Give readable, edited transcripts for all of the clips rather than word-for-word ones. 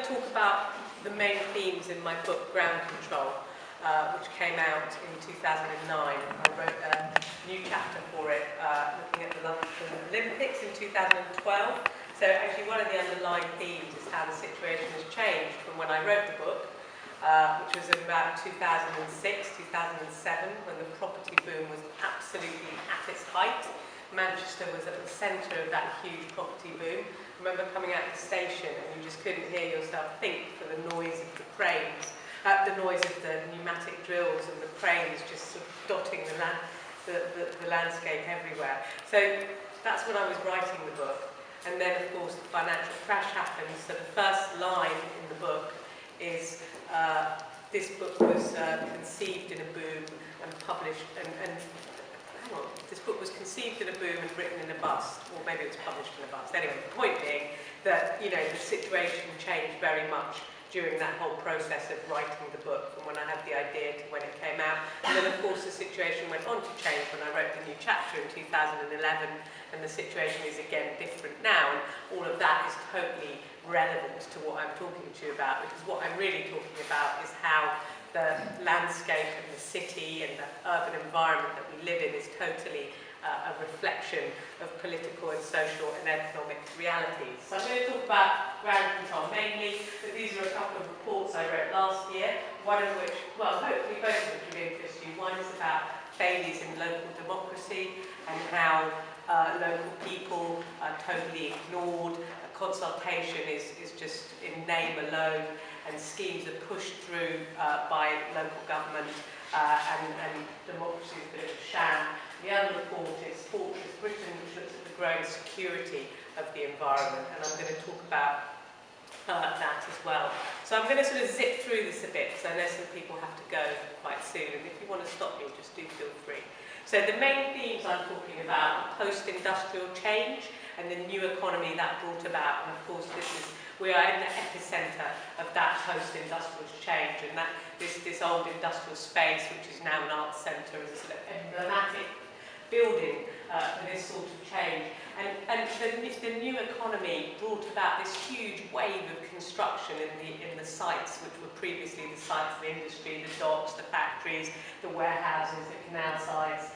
talk about the main themes in my book, Ground Control, which came out in 2009. I wrote a new chapter for it, looking at the London Olympics in 2012. So actually one of the underlying themes is how the situation has changed from when I wrote the book, which was in about 2006, 2007, when the property boom was absolutely at its height. Manchester was at the centre of that huge property boom. I remember coming out of the station and you just couldn't hear yourself think for the noise of the cranes, the noise of the pneumatic drills and the cranes just sort of dotting the landscape everywhere. So that's when I was writing the book. And then, of course, the financial crash happened. So the first line in the book is, this book was conceived in a boom and published, this book was conceived in a boom and written in a bust, or maybe it was published in a bust. Anyway, the point being that, you know, the situation changed very much during that whole process of writing the book, from when I had the idea to when it came out. And then, of course, the situation went on to change when I wrote the new chapter in 2011, and the situation is again different now, and all of that is totally relevant to what I'm talking to you about, because what I'm really talking about is how the landscape and the city and the urban environment that we live in is totally a reflection of political and social and economic realities. So I'm going to talk about ground control mainly, but these are a couple of reports I wrote last year, one of which, well, hopefully both of which will interest you. One is about failures in local democracy and how local people are totally ignored. Consultation is just in name alone, and schemes are pushed through by local government, and democracy is a bit of a sham. The other report is Fortress Britain, which looks at the growing security of the environment, and I'm going to talk about that as well. So I'm going to sort of zip through this a bit, because I know some people have to go quite soon, and if you want to stop me, just do feel free. So the main themes I'm talking about are post-industrial change and the new economy that brought about, and of course we are in the epicentre of that post-industrial change, and that this old industrial space, which is now an arts centre, is a sort of emblematic building for this sort of change. And the new economy brought about this huge wave of construction in the sites which were previously the sites of industry, the docks, the factories, the warehouses, the canal sites,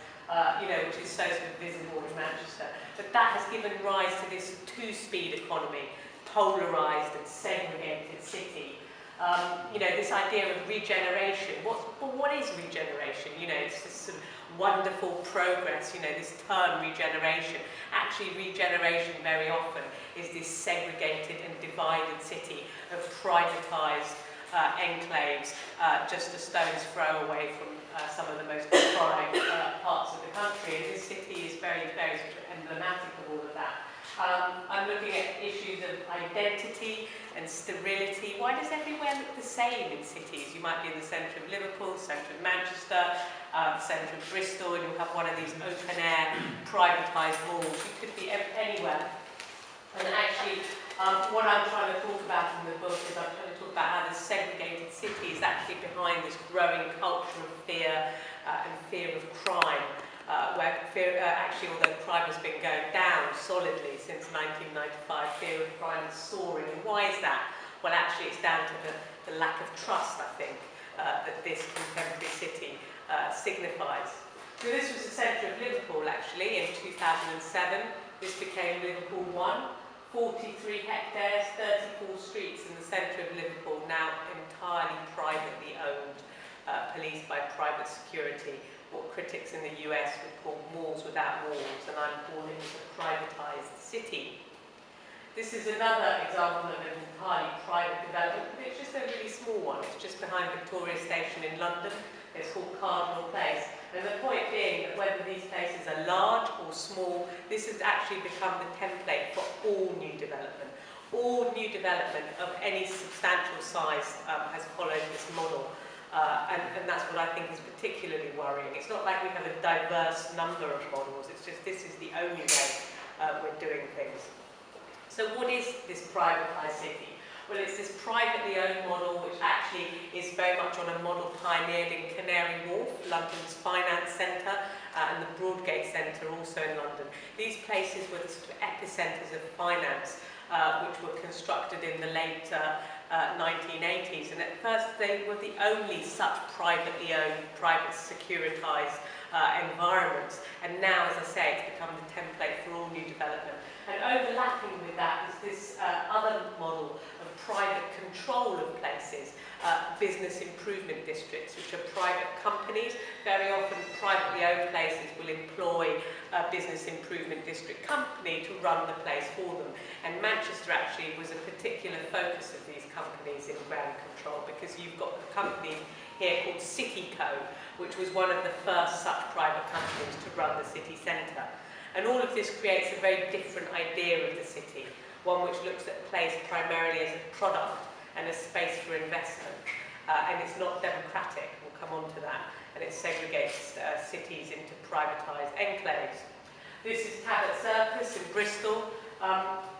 which is so sort of visible in Manchester. But that has given rise to this two-speed economy, polarised and segregated city. This idea of regeneration. What is regeneration? It's this sort of wonderful progress, this term regeneration. Actually, regeneration very often is this segregated and divided city of privatised enclaves, just a stone's throw away from some of the most deprived parts of the country. And this city is very, very sort of emblematic of all of that. I'm looking at issues of identity and sterility. Why does everywhere look the same in cities? You might be in the centre of Liverpool, centre of Manchester, centre of Bristol, and you'll have one of these open-air, privatised malls. You could be anywhere. And actually, what I'm trying to talk about in the book is I'm trying to talk about how the segregated city is actually behind this growing culture of fear and fear of crime. Where fear, actually, although crime has been going down solidly since 1995, fear of crime is soaring. And why is that? Well, actually, it's down to the lack of trust, I think, that this contemporary city signifies. So this was the centre of Liverpool, actually, in 2007. This became Liverpool 1, 43 hectares, 34 streets in the centre of Liverpool, now entirely privately owned, policed by private security. What critics in the US would call malls without walls, and I'm calling it a privatised city. This is another example of an entirely private development, but it's just a really small one. It's just behind Victoria Station in London. It's called Cardinal Place. And the point being that whether these places are large or small, this has actually become the template for all new development. All new development of any substantial size has followed this model. And that's what I think is particularly worrying. It's not like we have a diverse number of models, it's just this is the only way we're doing things. So what is this privatised city? Well, it's this privately owned model which actually is very much on a model pioneered in Canary Wharf, London's finance centre, and the Broadgate Centre also in London. These places were the sort of epicentres of finance which were constructed in the late 1980s. And at first they were the only such privately owned, private securitized environments. And now, as I say, it's become the template for all new development. And overlapping with that is this other model of private control of places, business improvement districts, which are private companies. Very often privately owned places will employ a business improvement district company to run the place for them. And Manchester actually was a particular focus of these companies in ground control, because you've got a company here called Cityco, which was one of the first such private companies to run the city centre. And all of this creates a very different idea of the city, one which looks at a place primarily as a product and a space for investment. And it's not democratic, we'll come on to that, and it segregates cities into privatised enclaves. This is Cabot Circus in Bristol.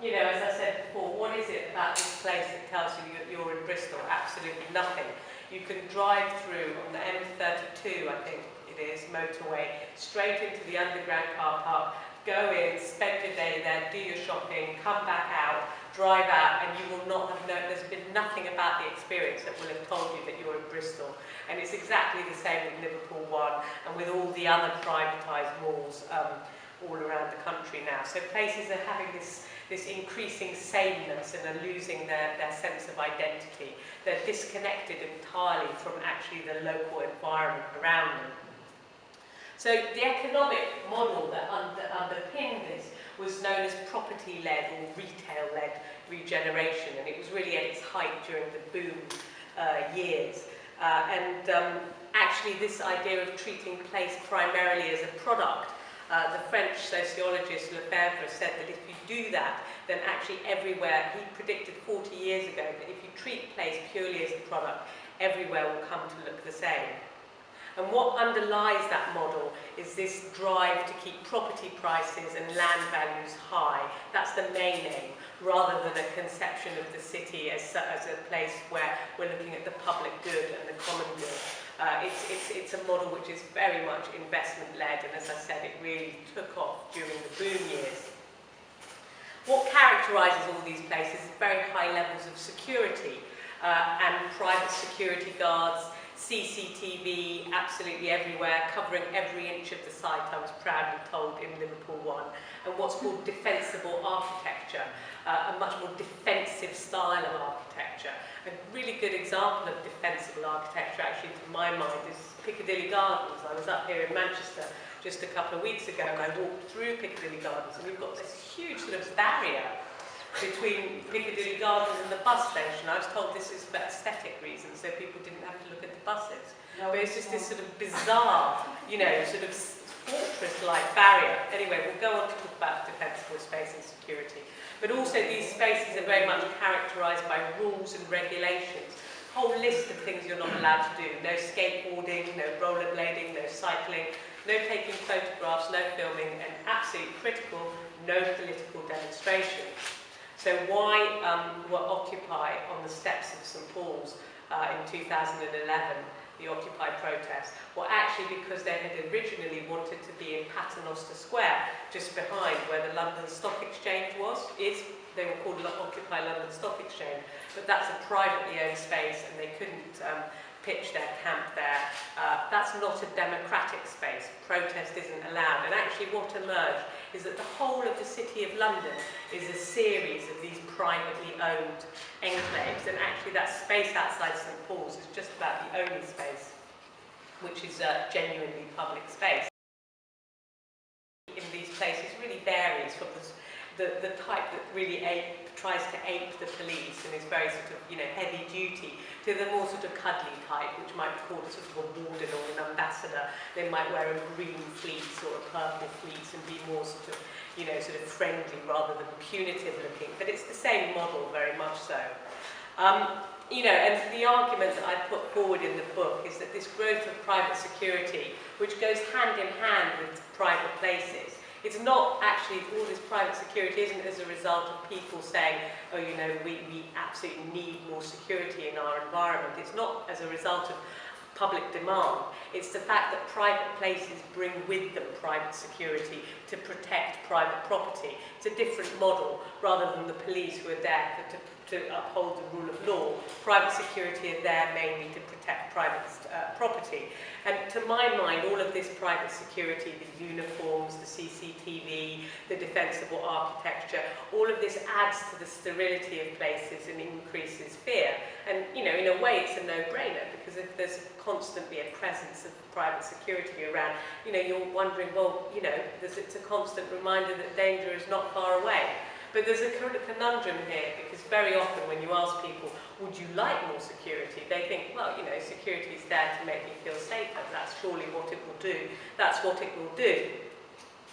You know, as I said before, what is it about this place that tells you that you're in Bristol? Absolutely nothing. You can drive through on the M32, I think it is, motorway, straight into the underground car park, go in, spend your day there, do your shopping, come back out, drive out, and you will not have known, there's been nothing about the experience that will have told you that you're in Bristol. And it's exactly the same with Liverpool One and with all the other privatised malls all around the country now. So places are having this increasing sameness and are losing their sense of identity. They're disconnected entirely from actually the local environment around them. So the economic model that underpinned this was known as property-led or retail-led regeneration, and it was really at its height during the boom years. Actually this idea of treating place primarily as a product, the French sociologist Lefebvre said that if you do that, then actually everywhere, he predicted 40 years ago that if you treat place purely as a product, everywhere will come to look the same. And what underlies that model is this drive to keep property prices and land values high. That's the main aim, rather than a conception of the city as a place where we're looking at the public good and the common good. It's a model which is very much investment-led, and as I said, it really took off during the boom years. What characterises all these places is very high levels of security and private security guards, CCTV absolutely everywhere, covering every inch of the site, I was proudly told in Liverpool One, and what's called defensible architecture, a much more defensive style of architecture. A really good example of defensible architecture, actually, to my mind, is Piccadilly Gardens. I was up here in Manchester just a couple of weeks ago, and I walked through Piccadilly Gardens, and we've got this huge sort of barrier between Piccadilly Gardens and the bus station. I was told this is for aesthetic reasons, so people didn't have to look at the buses. No, but it's just this sort of bizarre, you know, sort of fortress-like barrier. Anyway, we'll go on to talk about defensible space and security. But also these spaces are very much characterised by rules and regulations. A whole list of things you're not allowed to do. No skateboarding, no rollerblading, no cycling, no taking photographs, no filming, and absolutely critical, no political demonstrations. So why were Occupy on the steps of St Paul's in 2011, the Occupy protest? Well, actually because they had originally wanted to be in Paternoster Square, just behind where the London Stock Exchange was. They were called Occupy London Stock Exchange, but that's a privately owned space and they couldn't pitch their camp there. That's not a democratic space. Protest isn't allowed. And actually what emerged is that the whole of the City of London is a series of these privately owned enclaves, and actually that space outside St Paul's is just about the only space which is genuinely public space. In these places really varies from the type that really tries to ape the police and is very sort of, you know, heavy duty, to the more sort of cuddly type, which might be called a sort of a warden or an ambassador. They might wear a green fleece or a purple fleece and be more sort of, you know, sort of friendly rather than punitive looking. But it's the same model, very much so. You know, and the argument that I put forward in the book is that this growth of private security, which goes hand in hand with private places, it's not actually, all this private security isn't as a result of people saying, oh, you know, we absolutely need more security in our environment. It's not as a result of public demand. It's the fact that private places bring with them private security to protect private property. It's a different model rather than the police who are there to uphold the rule of law. Private security are there mainly to protect private property. And to my mind, all of this private security, the uniforms, the CCTV, the defensible architecture, all of this adds to the sterility of places and increases fear. And, you know, in a way it's a no-brainer, because if there's constantly a presence of private security around, you know, you're wondering, well, you know, it's a constant reminder that danger is not far away. But there's a kind of conundrum here, because very often when you ask people, would you like more security? They think, well, you know, security is there to make me feel safer. That's surely what it will do. That's what it will do.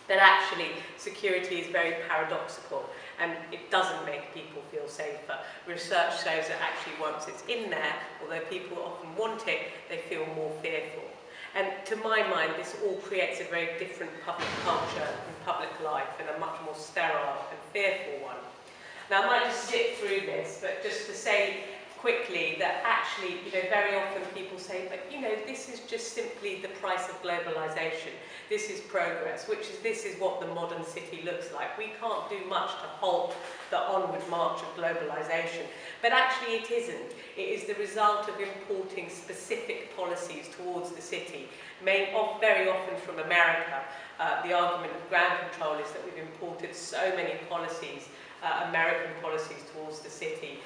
But actually, security is very paradoxical, and it doesn't make people feel safer. Research shows that actually once it's in there, although people often want it, they feel more fearful. And to my mind, this all creates a very different public culture and public life, and a much more sterile and fearful one. Now, I might just zip through this, but just to say quickly that actually, you know, very often people say, but you know, this is just simply the price of globalization. This is progress, this is what the modern city looks like. We can't do much to halt the onward march of globalization. But actually it isn't. It is the result of importing specific policies towards the city, very often from America. The argument of ground control is that we've imported so many policies, American policies towards the city,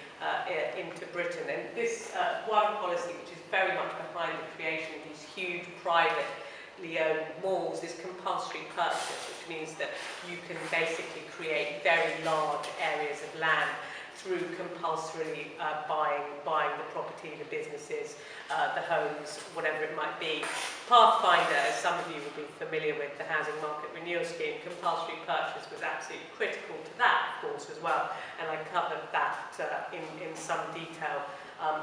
into Britain. And this one policy, which is very much behind the creation of these huge privately owned malls, is compulsory purchase, which means that you can basically create very large areas of land through compulsorily buying the property, the businesses, the homes, whatever it might be. Pathfinder, as some of you will be familiar with, the housing market renewal scheme, compulsory purchase was absolutely critical to that, of course, as well. And I covered that in some detail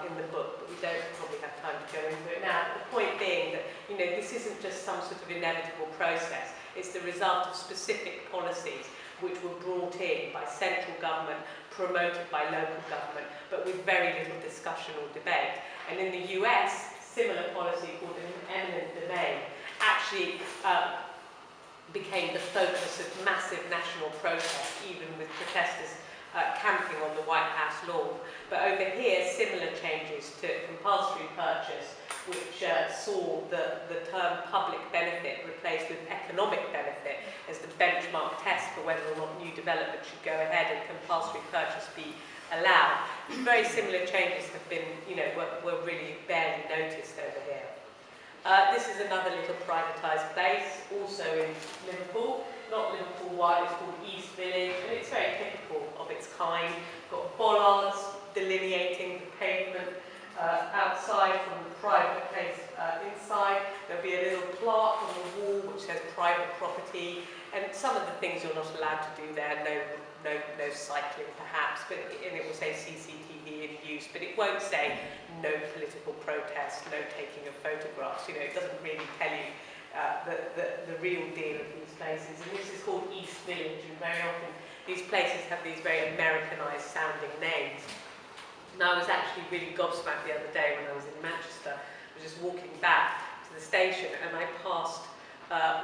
in the book, but we don't probably have time to go into it now. The point being that, you know, this isn't just some sort of inevitable process. It's the result of specific policies which were brought in by central government, promoted by local government, but with very little discussion or debate. And in the US, similar policy called an eminent domain actually became the focus of massive national protest, even with protesters camping on the White House lawn. But over here, similar changes to compulsory purchase, which saw the term public benefit replaced with economic benefit as the benchmark test for whether or not new development should go ahead and compulsory purchase be allowed. Very similar changes have been, you know, were really barely noticed over here. This is another little privatised place, also in Liverpool. Not Liverpool-wide, it's called East Village, and it's very typical of its kind. Got bollards delineating the pavement outside from the private place inside. There'll be a little plaque on the wall which says private property, and some of the things you're not allowed to do there, no cycling perhaps, but and it will say CCTV in use, but it won't say no political protest, no taking of photographs. You know, it doesn't really tell you the real deal of these places. And this is called East Village, and very often these places have these very Americanized sounding names. And I was actually really gobsmacked the other day when I was in Manchester. I was just walking back to the station and I passed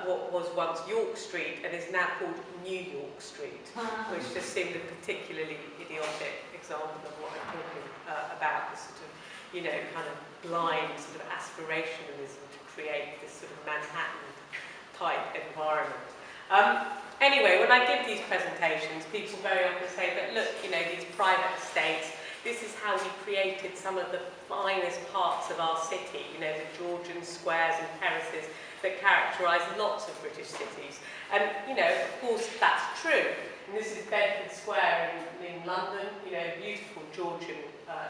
what was once York Street and is now called New York Street, which just seemed a particularly idiotic example of what I'm talking about, this sort of, you know, kind of blind sort of aspirationalism to create this sort of Manhattan-type environment. Anyway, when I give these presentations, people very often say, but look, you know, these private estates, this is how we created some of the finest parts of our city, you know, the Georgian squares and terraces that characterise lots of British cities. And, you know, of course, that's true. And this is Bedford Square in London, you know, beautiful Georgian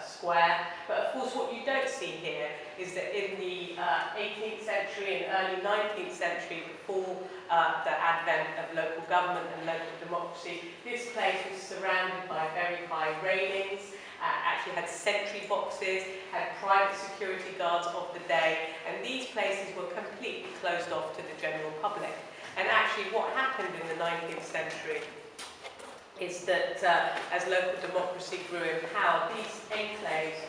square. But of course, what you don't see here is that in the 18th century and early 19th century, before the advent of local government and local democracy, this place was surrounded by very high railings, actually had sentry boxes, had private security guards of the day, and these places were completely closed off to the general public. And actually what happened in the 19th century is that as local democracy grew in power, these enclaves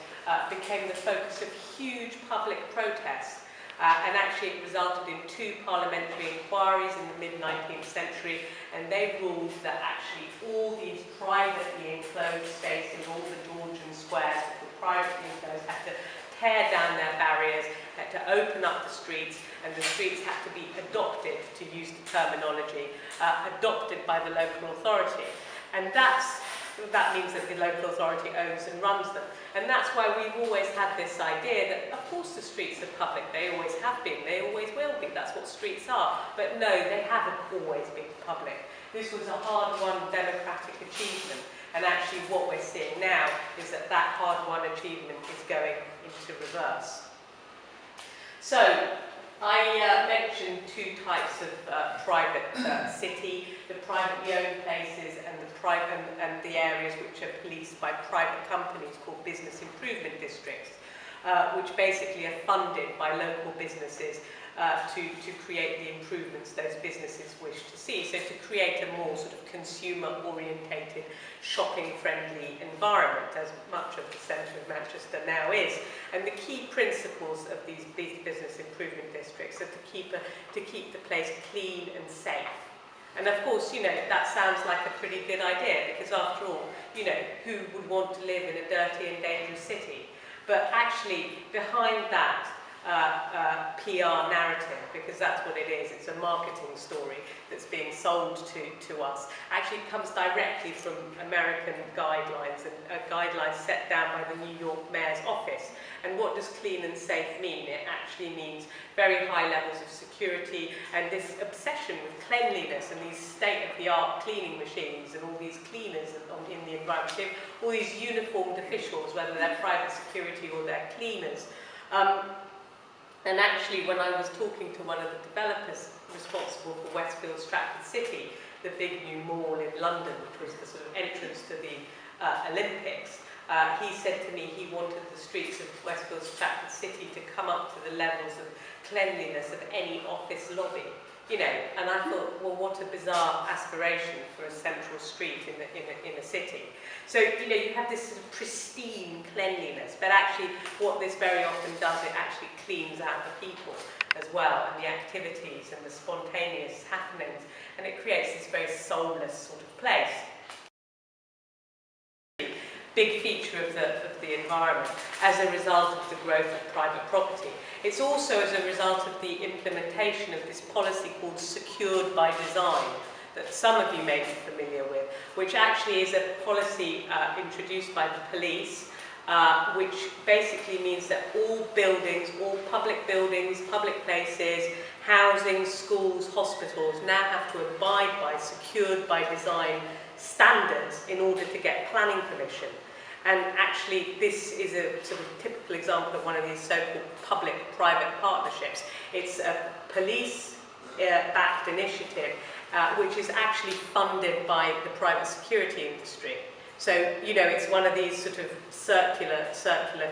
became the focus of huge public protests. And actually it resulted in 2 parliamentary inquiries in the mid-19th century, and they ruled that actually all these privately enclosed spaces, all the Georgian squares that were privately enclosed, had to tear down their barriers, had to open up the streets, and the streets had to be adopted, to use the terminology, adopted by the local authority. And that means that the local authority owns and runs them. And that's why we've always had this idea that, of course, the streets are public. They always have been. They always will be. That's what streets are. But no, they haven't always been public. This was a hard-won democratic achievement. And actually what we're seeing now is that that hard-won achievement is going into reverse. So, I mentioned 2 types of private city, the privately owned places and the areas which are policed by private companies called business improvement districts, which basically are funded by local businesses to create the improvements those businesses wish to see. So to create a more sort of consumer-orientated, shopping-friendly environment, as much of the centre of Manchester now is. And the key principles of these business improvement districts are to keep the place clean and safe. And of course, you know, that sounds like a pretty good idea, because after all, you know, who would want to live in a dirty and dangerous city? But actually, behind that PR narrative, because that's what it is, it's a marketing story that's being sold to us, actually comes directly from American guidelines, and guidelines set down by the New York Mayor's office. And what does clean and safe mean? It actually means very high levels of security and this obsession with cleanliness and these state-of-the-art cleaning machines and all these cleaners in the environment, all these uniformed officials, whether they're private security or they're cleaners. And actually, when I was talking to one of the developers responsible for Westfield Stratford City, the big new mall in London, which was the sort of entrance to the Olympics, he said to me he wanted the streets of Westfield Stratford City to come up to the levels of cleanliness of any office lobby. You know, and I thought, well, what a bizarre aspiration for a central street in a city. So, you know, you have this sort of pristine cleanliness, but actually what this very often does, it actually cleans out the people as well, and the activities and the spontaneous happenings, and it creates this very soulless sort of place. Big feature of the environment as a result of the growth of private property. It's also as a result of the implementation of this policy called secured by design, that some of you may be familiar with, which actually is a policy introduced by the police, which basically means that all buildings, all public buildings, public places, housing, schools, hospitals now have to abide by secured by design standards in order to get planning permission. And actually, this is a sort of typical example of one of these so-called public-private partnerships. It's a police-backed initiative, which is actually funded by the private security industry. So, you know, it's one of these sort of circular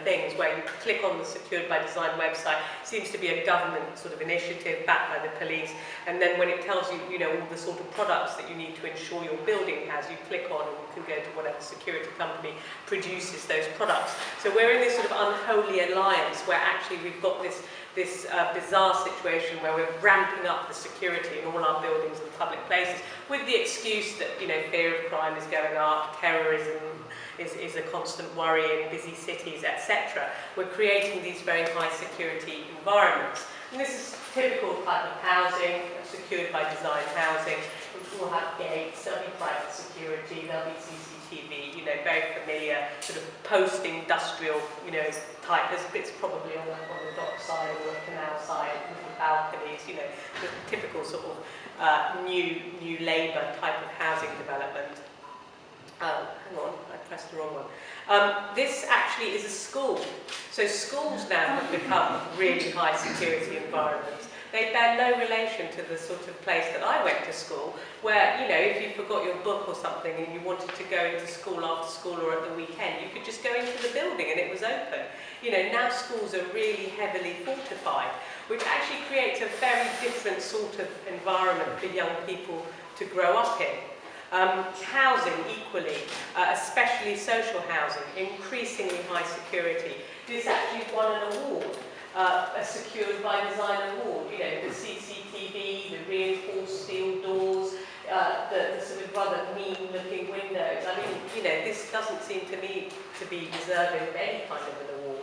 things where you click on the Secured by Design website. It seems to be a government sort of initiative backed by the police, and then when it tells you, you know, all the sort of products that you need to ensure your building has, you click on and you can go to whatever security company produces those products. So we're in this sort of unholy alliance where actually we've got this bizarre situation where we're ramping up the security in all our buildings and public places with the excuse that, you know, fear of crime is going up, terrorism is a constant worry in busy cities, etc. We're creating these very high security environments. And this is typical type of housing, secured by design housing, which will have gates, there'll be private security, there'll be CCTV, you know, very familiar sort of post-industrial, you know, type. There's bits probably on the dock side or the canal side, with balconies, you know, the typical sort of new labour type of housing development. Oh, hang on, I pressed the wrong one. This actually is a school. So schools now have become really high security environments. They bear no relation to the sort of place that I went to school, where, you know, if you forgot your book or something and you wanted to go into school after school or at the weekend, you could just go into the building and it was open. You know, now schools are really heavily fortified, which actually creates a very different sort of environment for young people to grow up in. Housing, equally, especially social housing, increasingly high security. This actually won an award, a Secured by Design award. You know, the CCTV, the reinforced steel doors, the sort of rather mean-looking windows. I mean, you know, this doesn't seem to me to be deserving of any kind of an award.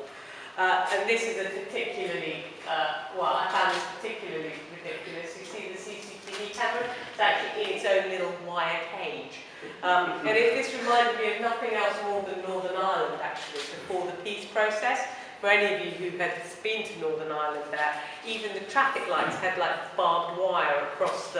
And this is a particularly, well, I found this particularly ridiculous. You see the CCTV camera? It's actually in its own little wire cage. And this reminded me of nothing else more than Northern Ireland, actually, before the peace process. For any of you who had been to Northern Ireland there, even the traffic lights had like barbed wire across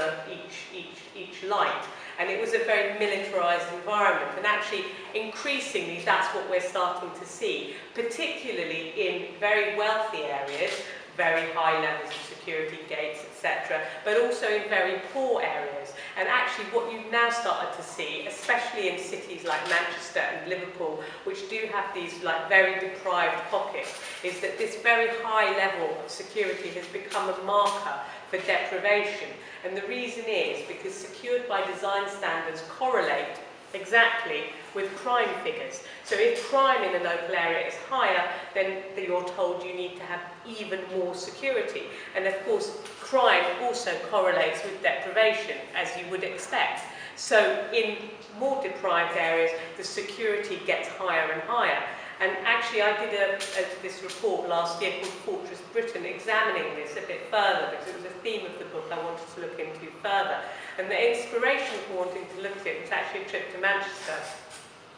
each light. And it was a very militarised environment. And actually, increasingly, that's what we're starting to see, particularly in very wealthy areas, very high levels of security gates, etc., but also in very poor areas. And actually what you've now started to see, especially in cities like Manchester and Liverpool, which do have these like very deprived pockets, is that this very high level of security has become a marker for deprivation. And the reason is because secured by design standards correlate exactly with crime figures. So if crime in a local area is higher, then you're told you need to have even more security. And of course, crime also correlates with deprivation, as you would expect. So in more deprived areas, the security gets higher and higher. And actually, I did this report last year called Fortress Britain, examining this a bit further, because it was a theme of the book I wanted to look into further. And the inspiration for wanting to look at it was actually a trip to Manchester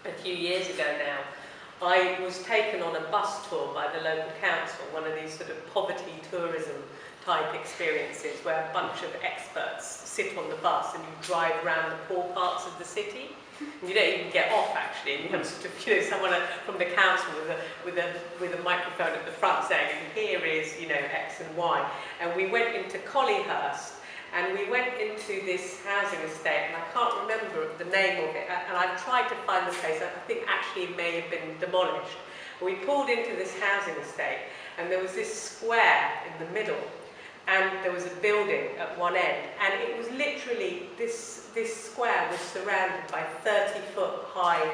a few years ago now. I was taken on a bus tour by the local council, one of these sort of poverty tourism type experiences where a bunch of experts sit on the bus and you drive around the poor parts of the city. And you don't even get off, actually, and you have sort of, you know, someone from the council with a microphone at the front saying, here is, you know, X and Y. And we went into Collyhurst, and we went into this housing estate, and I can't remember the name of it, and I've tried to find the place. I think actually it may have been demolished. We pulled into this housing estate, and there was this square in the middle, and there was a building at one end, and it was literally, this square was surrounded by 30-foot high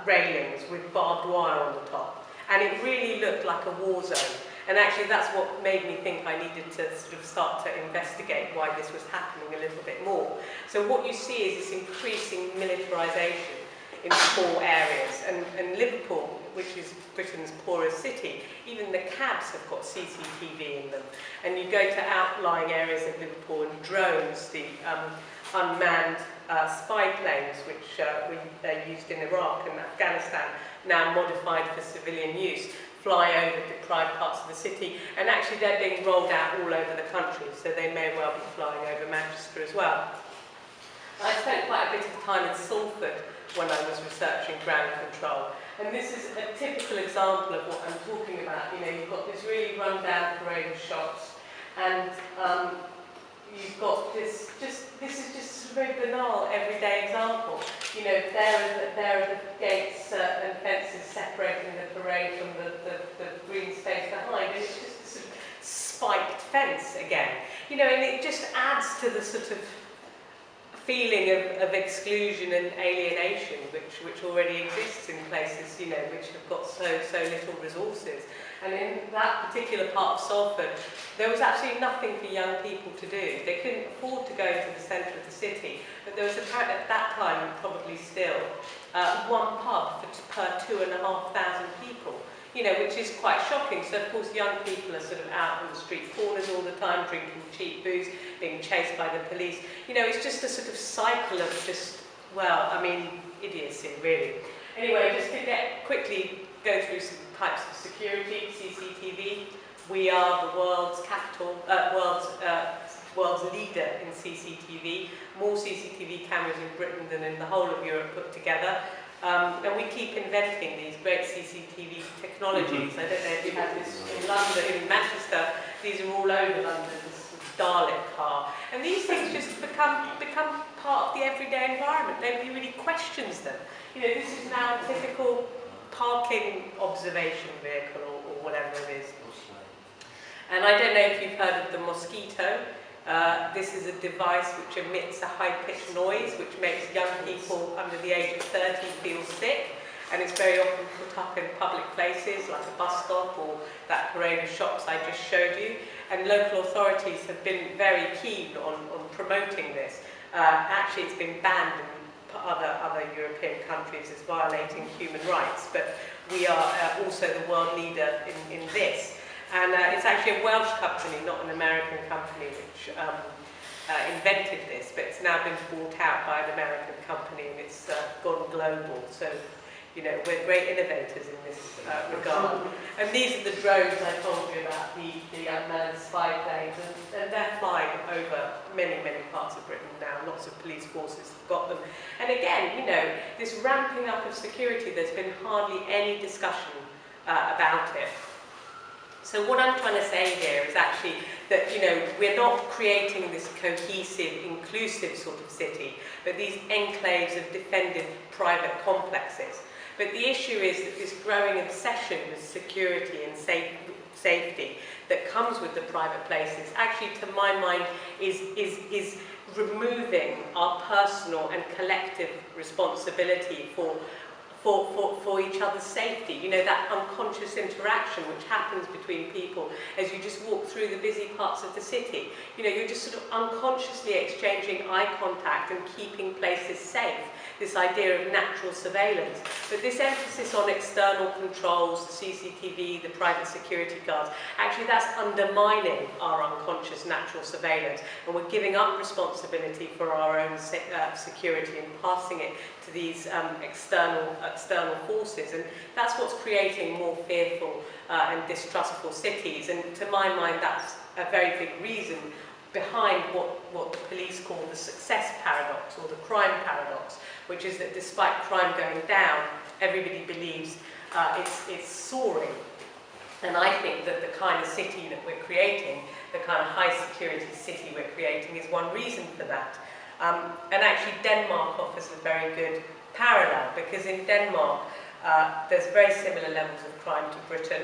railings with barbed wire on the top, and it really looked like a war zone. And actually that's what made me think I needed to sort of start to investigate why this was happening a little bit more. So what you see is this increasing militarisation in poor areas, and Liverpool, which is Britain's poorest city, even the cabs have got CCTV in them. And you go to outlying areas of Liverpool, and drones, the unmanned spy planes, which we used in Iraq and Afghanistan, now modified for civilian use, fly over deprived parts of the city, and actually they're being rolled out all over the country, so they may well be flying over Manchester as well. I spent quite a bit of time in Salford when I was researching ground control, and this is a typical example of what I'm talking about. You know, you've got this really run-down parade of shops, and you've got this is just a very banal, everyday example. You know, there are the gates and fences separating the parade from the green space behind, and it's just a sort of spiked fence again. You know, and it just adds to the sort of feeling of exclusion and alienation which already exists in places, you know, which have got so little resources. And in that particular part of Salford, there was absolutely nothing for young people to do. They couldn't afford to go to the centre of the city, but there was apparently at that time, probably still, one pub per 2,500 people, you know, which is quite shocking. So of course young people are sort of out on the street corners all the time, drinking cheap booze, being chased by the police. You know, it's just a sort of cycle of just, well, I mean, idiocy, really. Anyway, just to quickly go through some types of security. CCTV. We are the world's world's leader in CCTV. More CCTV cameras in Britain than in the whole of Europe put together. And we keep inventing these great CCTV technologies. I don't know if you have this in London, in Manchester. These are all over London. This Dalek car, and these things just become part of the everyday environment. Nobody really questions them. You know, this is now a typical parking observation vehicle or whatever it is. And I don't know if you've heard of the mosquito. This is a device which emits a high-pitched noise which makes young people under the age of 30 feel sick, and it's very often put up in public places like a bus stop or that parade of shops I just showed you. And local authorities have been very keen on promoting this. Actually, it's been banned in other European countries as violating human rights, but we are also the world leader in this. And it's actually a Welsh company, not an American company, which invented this, but it's now been bought out by an American company, and it's gone global. So, you know, we're great innovators in this regard. And these are the drones I told you about, the unmanned spy planes, and they're flying over many, many parts of Britain now. Lots of police forces have got them. And again, you know, this ramping up of security, there's been hardly any discussion about it. So what I'm trying to say here is actually that, you know, we're not creating this cohesive, inclusive sort of city, but these enclaves of defended private complexes. But the issue is that this growing obsession with security and safety that comes with the private places, actually, to my mind, is removing our personal and collective responsibility for each other's safety. You know, that unconscious interaction which happens between people as you just walk through the busy parts of the city. You know, you're just sort of unconsciously exchanging eye contact and keeping places safe. This idea of natural surveillance. But this emphasis on external controls, the CCTV, the private security guards, actually that's undermining our unconscious natural surveillance, and we're giving up responsibility for our own security and passing it to these external forces, and that's what's creating more fearful and distrustful cities. And to my mind, that's a very big reason behind what the police call the success paradox, or the crime paradox, which is that despite crime going down, everybody believes it's soaring. And I think that the kind of city that we're creating, the kind of high security city we're creating, is one reason for that. And actually Denmark offers a very good parallel, because in Denmark there's very similar levels of crime to Britain,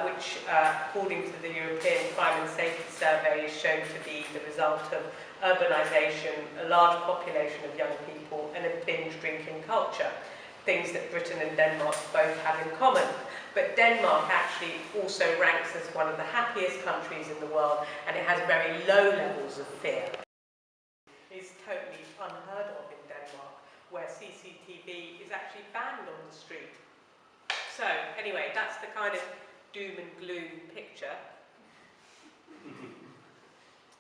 which according to the European Crime and Safety Survey is shown to be the result of urbanisation, a large population of young people, and a binge drinking culture, things that Britain and Denmark both have in common. But Denmark actually also ranks as one of the happiest countries in the world, and it has very low levels of fear. It's totally unheard of in Denmark, where CCTV is actually banned on the street. So, anyway, that's the kind of doom and gloom picture.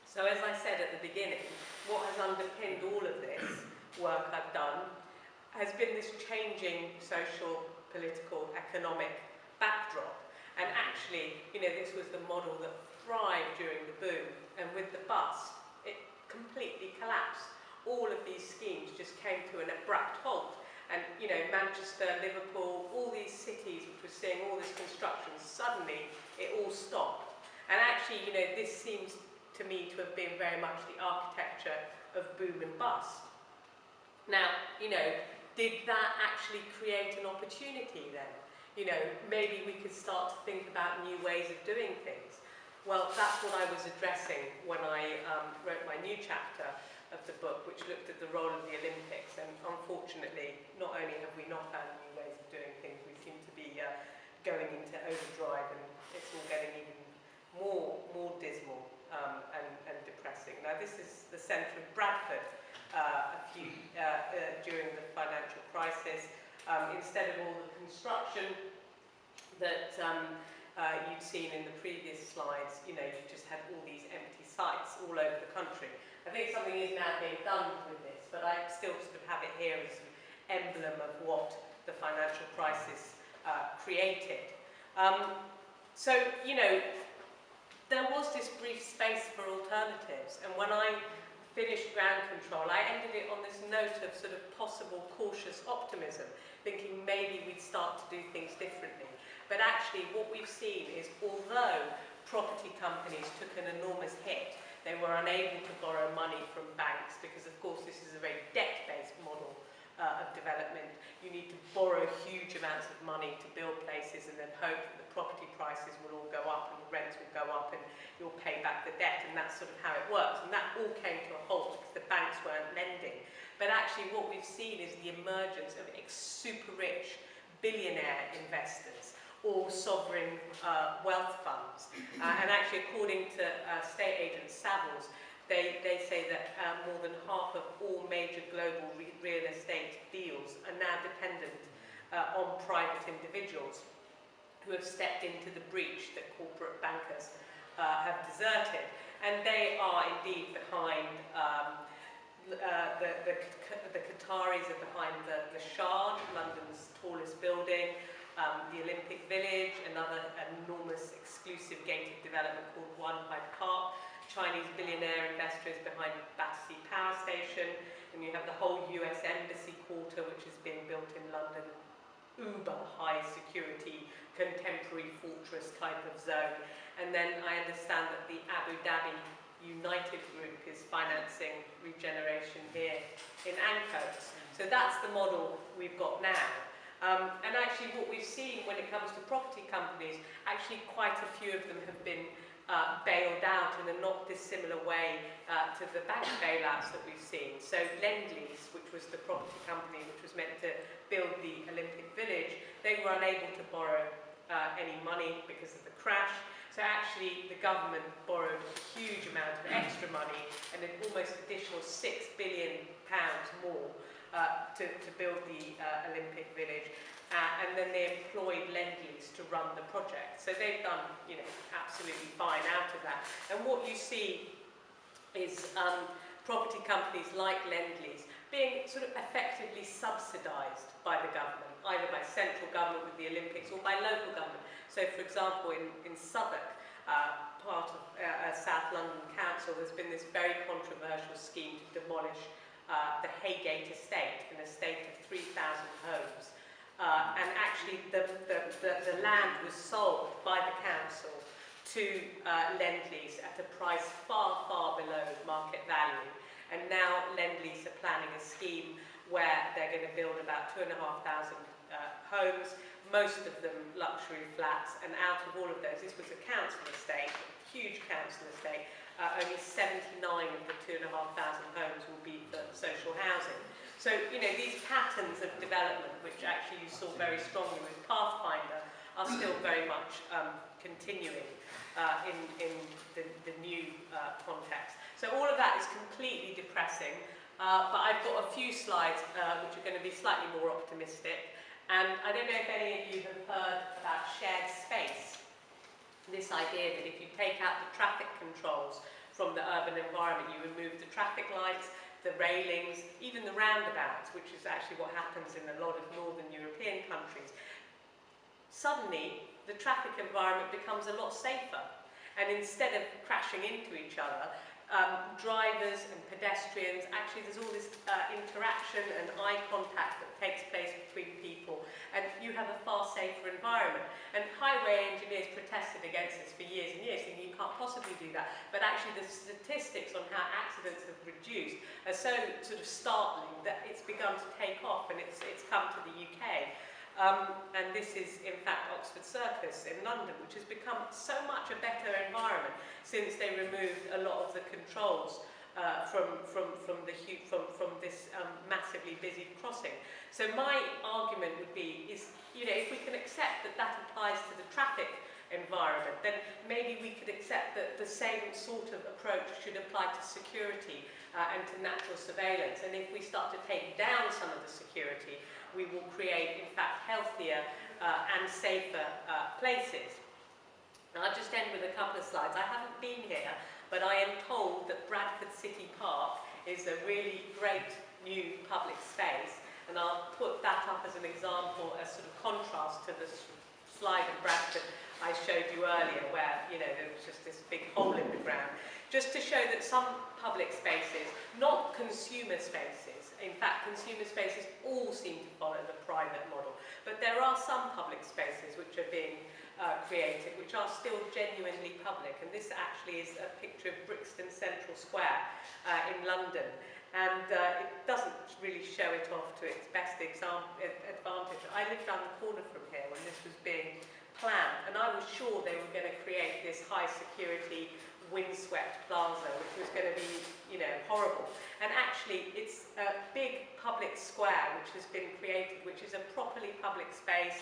So, as I said at the beginning, what has underpinned all of this work I've done has been this changing social, political, economic backdrop. And actually, you know, this was the model that thrived during the boom, and with the bust, it completely collapsed. All of these schemes just came to an abrupt halt. And, you know, Manchester, Liverpool, all these cities which were seeing all this construction, suddenly it all stopped. And actually, you know, this seems to me to have been very much the architecture of boom and bust. Now, you know, did that actually create an opportunity then? You know, maybe we could start to think about new ways of doing things. Well, that's what I was addressing when I wrote my new chapter of the book, which looked at the role of the Olympics. And unfortunately, not only have we not found new ways of doing things, we seem to be going into overdrive, and it's all getting even more dismal and depressing. Now, this is the centre of Bradford during the financial crisis. Instead of all the construction that you'd seen in the previous slides, you know, you just had all these empty sites all over the country. I think something is now being done with this, but I still sort of have it here as an emblem of what the financial crisis created. So, you know, there was this brief space for alternatives, and when I finished ground control, I ended it on this note of sort of possible cautious optimism, thinking maybe we'd start to do things differently. But actually what we've seen is, although property companies took an enormous hit, they were unable to borrow money from banks, because of course this is a very debt-based model of development. You need to borrow huge amounts of money to build places and then hope that the property prices will all go up and the rents will go up and you'll pay back the debt, and that's that's sort of how it works. And that all came to a halt because the banks weren't lending. But actually what we've seen is the emergence of super rich billionaire investors or sovereign wealth funds. And actually, according to state agent Savills, they say that more than half of all major global real estate deals are now dependent on private individuals who have stepped into the breach that corporate bankers have deserted. And they are indeed behind, the Qataris are behind the Shard, London's tallest building, the Olympic Village, another enormous exclusive gated development called One Hyde Park. Chinese billionaire investor is behind Battersea Power Station, and you have the whole US Embassy Quarter, which is being built in London, uber high security, contemporary fortress type of zone. And then I understand that the Abu Dhabi United Group is financing regeneration here in Ancoats. So that's the model we've got now. And actually what we've seen when it comes to property companies, actually quite a few of them have been bailed out in a not dissimilar way to the bank bailouts that we've seen. So Lend-Lease, which was the property company which was meant to build the Olympic Village, they were unable to borrow any money because of the crash. So actually the government borrowed a huge amount of extra money and an almost additional £6 billion more to build the Olympic Village. And then they employed Lend-Lease to run the project. So they've done, you know, absolutely fine out of that. And what you see is property companies like Lend-Lease being sort of effectively subsidised by the government, either by central government with the Olympics or by local government. So, for example, in Southwark, part of South London Council, there's been this very controversial scheme to demolish the Haygate estate, an estate of 3,000 homes. And actually the land was sold by the council to Lend-Lease at a price far, far below market value. And now Lend-Lease are planning a scheme where they're going to build about 2,500 homes, most of them luxury flats, and out of all of those, this was a council estate, a huge council estate, only 79 of the 2,500 homes will be for social housing. So, you know, these patterns of development, which actually you saw very strongly with Pathfinder, are still very much continuing in the new context. So all of that is completely depressing, but I've got a few slides which are going to be slightly more optimistic. And I don't know if any of you have heard about shared space. This idea that if you take out the traffic controls from the urban environment, you remove the traffic lights, the railings, even the roundabouts, which is actually what happens in a lot of northern European countries, suddenly the traffic environment becomes a lot safer. And instead of crashing into each other, drivers and pedestrians, actually there's all this interaction and eye contact that takes place between people, and you have a far safer environment. And highway engineers protested against this for years and years, thinking you can't possibly do that. But actually the statistics on how accidents have reduced are so sort of startling that it's begun to take off, and it's come to the UK. And this is, in fact, Oxford Circus in London, which has become so much a better environment since they removed a lot of the controls from this massively busy crossing. So my argument would be, you know, if we can accept that that applies to the traffic environment, then maybe we could accept that the same sort of approach should apply to security and to natural surveillance. And if we start to take down some of the security, we will create, in fact, healthier and safer places. Now, I'll just end with a couple of slides. I haven't been here, but I am told that Bradford City Park is a really great new public space, and I'll put that up as an example, as sort of contrast to the slide of Bradford I showed you earlier, where, you know, there was just this big hole in the ground, just to show that some public spaces, not consumer spaces, in fact consumer spaces all seem to follow the private model, but there are some public spaces which are being created which are still genuinely public, and this actually is a picture of Brixton Central Square in London, and it doesn't really show it off to its best advantage. I lived down the corner from here when this was being plan, and I was sure they were going to create this high security windswept plaza, which was going to be, you know, horrible. And actually, it's a big public square which has been created, which is a properly public space.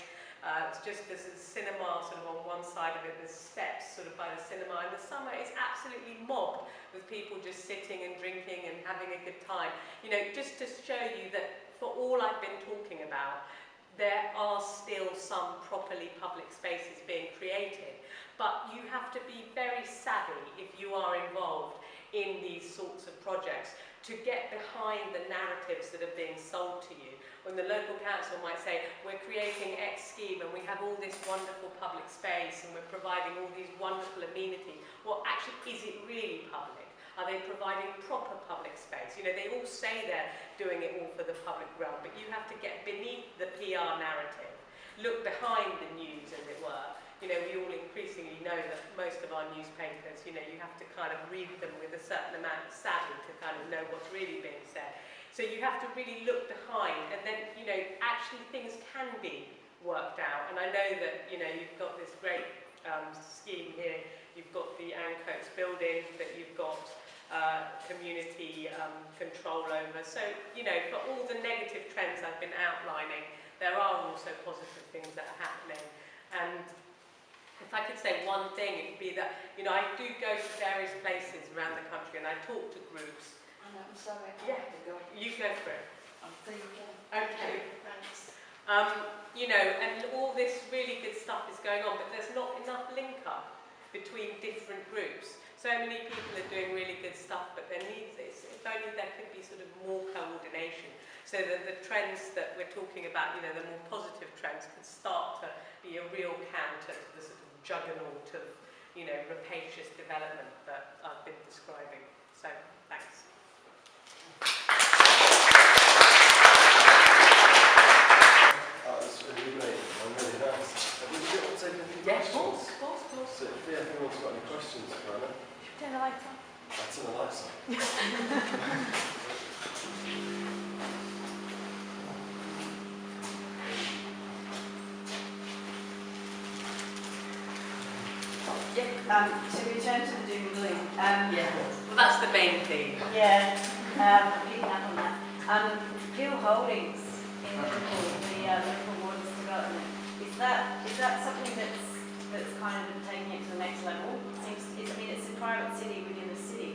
It's just, there's a cinema sort of on one side of it, there's steps sort of by the cinema. In the summer, it's absolutely mobbed with people just sitting and drinking and having a good time. You know, just to show you that for all I've been talking about, there are still some properly public spaces being created. But you have to be very savvy if you are involved in these sorts of projects to get behind the narratives that are being sold to you. When the local council might say, we're creating X scheme and we have all this wonderful public space and we're providing all these wonderful amenities, well, actually, is it really public? Are they providing proper public space? You know, they all say they're doing it all for the public realm, but you have to get beneath the PR narrative, look behind the news, as it were. You know, we all increasingly know that most of our newspapers, you know, you have to kind of read them with a certain amount of savvy to kind of know what's really being said. So you have to really look behind, and then, you know, actually things can be worked out. And I know that, you know, you've got this great scheme here. You've got the Ancoats building that you've got community control over. So, you know, for all the negative trends I've been outlining, there are also positive things that are happening. And if I could say one thing, it would be that, you know, I do go to various places around the country and I talk to groups. I'm sorry, I Yeah, have to go. you go for it. I'm thinking. Okay. Thanks. You know, and all this really good stuff is going on, but there's not enough link up between different groups. So many people are doing really good stuff, but there needs this. If only there could be sort of more coordination, so that the trends that we're talking about, you know, the more positive trends, could start to be a real counter to the sort of juggernaut of, you know, rapacious development that I've been describing. So, thanks. That's really great. I'm really nice. Would you want to take any Yes, questions? of course. So if anyone's got any questions for Anna, Turn the lights on. I'll turn the lights on. To return to the doom and gloom. Yeah, well, that's the main theme. Yeah, picking up on that. Peel Holdings in Liverpool, the Liverpool Waters development, is that something that's kind of taking it to the next level? I mean, it's a private city within the city.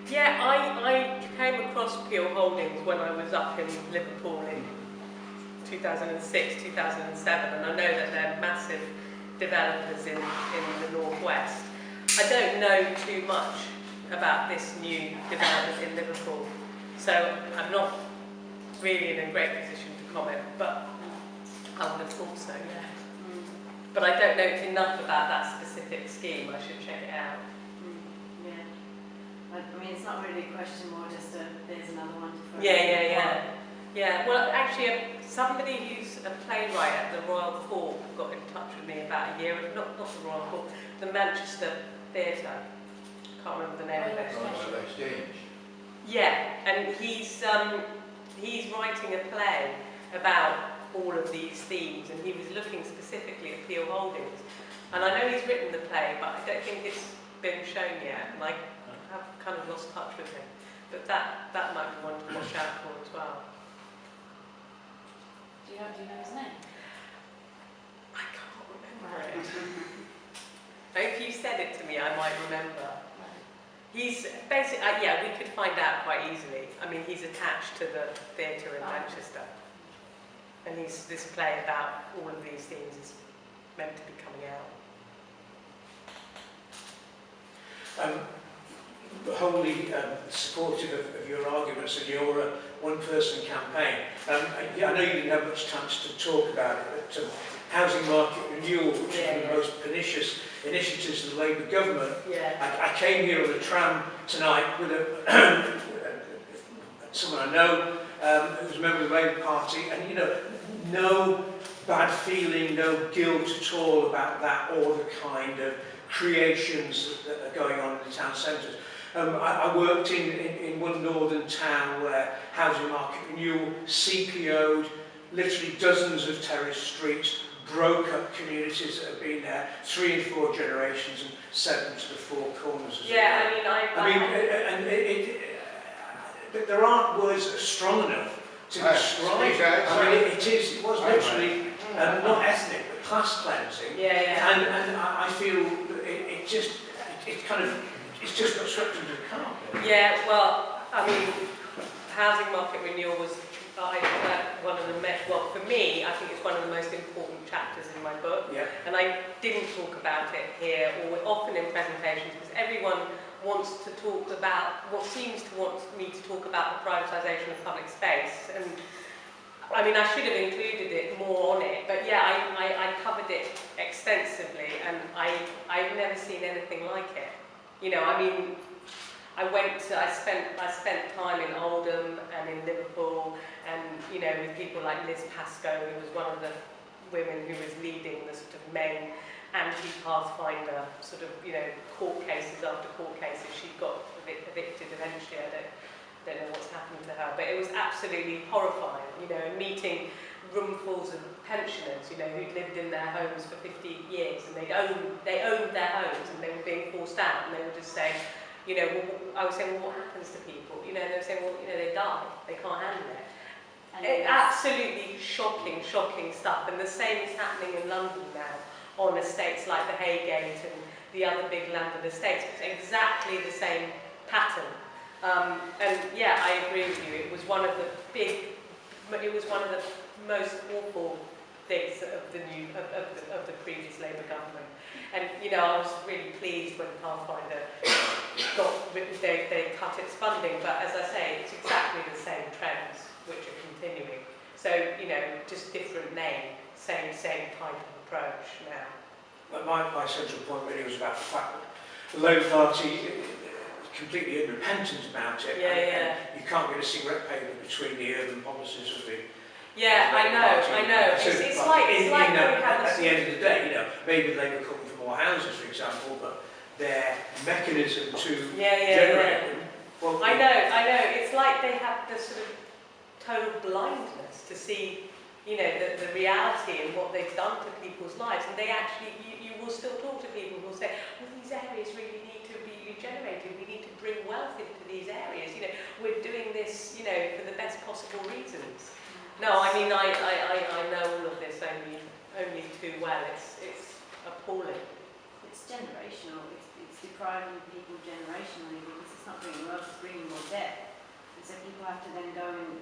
Yeah, I came across Peel Holdings when I was up in Liverpool in 2006, 2007, and I know that they're massive developers in the northwest. I don't know too much about this new development in Liverpool, so I'm not really in a great position to comment, but I would have thought so, yeah. But I don't know enough about that specific scheme. I should check it out. Yeah. I mean, it's not really a question, more just there's another one to Yeah, well, actually, somebody who's a playwright at the Royal Court got in touch with me about a year, not the Royal Court, the Manchester Theatre. Can't remember the name of it. Exchange. Yeah, and he's writing a play about all of these themes, and he was looking specifically at Peel Holdings. And I know he's written the play, but I don't think it's been shown yet, and I have kind of lost touch with him. But that might be one to watch out for as well. Do you know his name? I can't remember it. If you said it to me, I might remember. He's basically, yeah, we could find out quite easily. I mean, he's attached to the theatre in Manchester. And this play about all of these themes is meant to be coming out. Wholly supportive of your arguments and your one-person campaign. I know you didn't have much chance to talk about it, but housing market renewal, which is one of the most pernicious initiatives of the Labour government. Yeah. I came here on a tram tonight with someone I know who's a member of the Labour Party, and you know, no bad feeling, no guilt at all about that or the kind of creations that are going on in the town centres. I worked in one northern town where housing market renewal CPO'd literally dozens of terrace streets, broke up communities that have been there 3 and 4 generations and sent them to the 4 corners. Yeah, There aren't words that are strong enough to describe it. It was literally not ethnic, but class cleansing. And I feel it's just got swept under the carpet. Yeah, well, I mean, housing market renewal was one of the for me, I think it's one of the most important chapters in my book. Yeah. And I didn't talk about it here or often in presentations because everyone wants to talk about seems to want me to talk about the privatisation of public space. And I mean, I should have included it more on it, but yeah, I covered it extensively, and I've never seen anything like it. You know, I mean, I spent time in Oldham and in Liverpool, and you know, with people like Liz Pascoe, who was one of the women who was leading the sort of main anti-Pathfinder sort of, you know, court cases after court cases. She got evicted eventually. I don't know what's happened to her, but it was absolutely horrifying, you know, meeting roomfuls of pensioners, you know, who'd lived in their homes for 50 years, and they owned their homes, and they were being forced out, and they were just saying, you know, I was saying, well, what happens to people? You know, they were saying, well, you know, they die, they can't handle it. Absolutely shocking stuff, and the same is happening in London now on estates like the Haygate and the other big London estates. It's exactly the same pattern. And yeah, I agree with you. It was one of the most awful things of the previous Labour government. And you know, I was really pleased when Pathfinder they cut its funding. But as I say, it's exactly the same trends which are continuing. So you know, just different name, same type of approach now. But my central point really was about the fact that the Labour Party completely unrepentant about it. And you can't get a cigarette paper between the urban policies of the I know. It's like at the end of the day, you know, maybe Labour calling for more houses, for example, but their mechanism to generate them. Well, I know. It's like they have this sort of total blindness to see, you know, the reality and what they've done to people's lives, and they actually, you will still talk to people who will say, well, these areas really need to be regenerated, we need to bring wealth into these areas, you know, we're doing this, you know, for the best possible reasons. No, I mean, I know all of this only too well. It's appalling. It's generational. It's depriving people generationally because it's not bringing wealth, it's bringing more debt. And so people have to then go and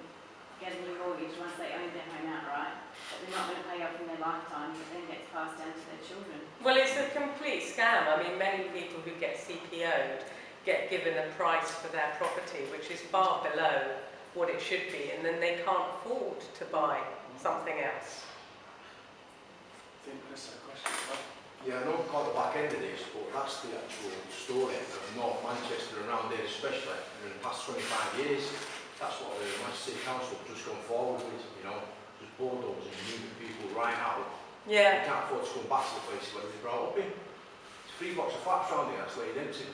get a new mortgage once they own their home outright, but they're not going to pay off in their lifetime, but then gets passed down to their children. Well, it's a complete scam. I mean, many people who get CPO'd get given a price for their property which is far below what it should be, and then they can't afford to buy something else. I think that's a question. Yeah, I know I've caught the back end of this, but that's the actual story of North Manchester and around there especially in the past 25 years. That's what the Manchester City Council have just gone forward with, you know, just bulldozing and moving people right out. Yeah. They can't afford to come back to the places where they were brought up in. It's 3 blocks of flats around here, that's laid empty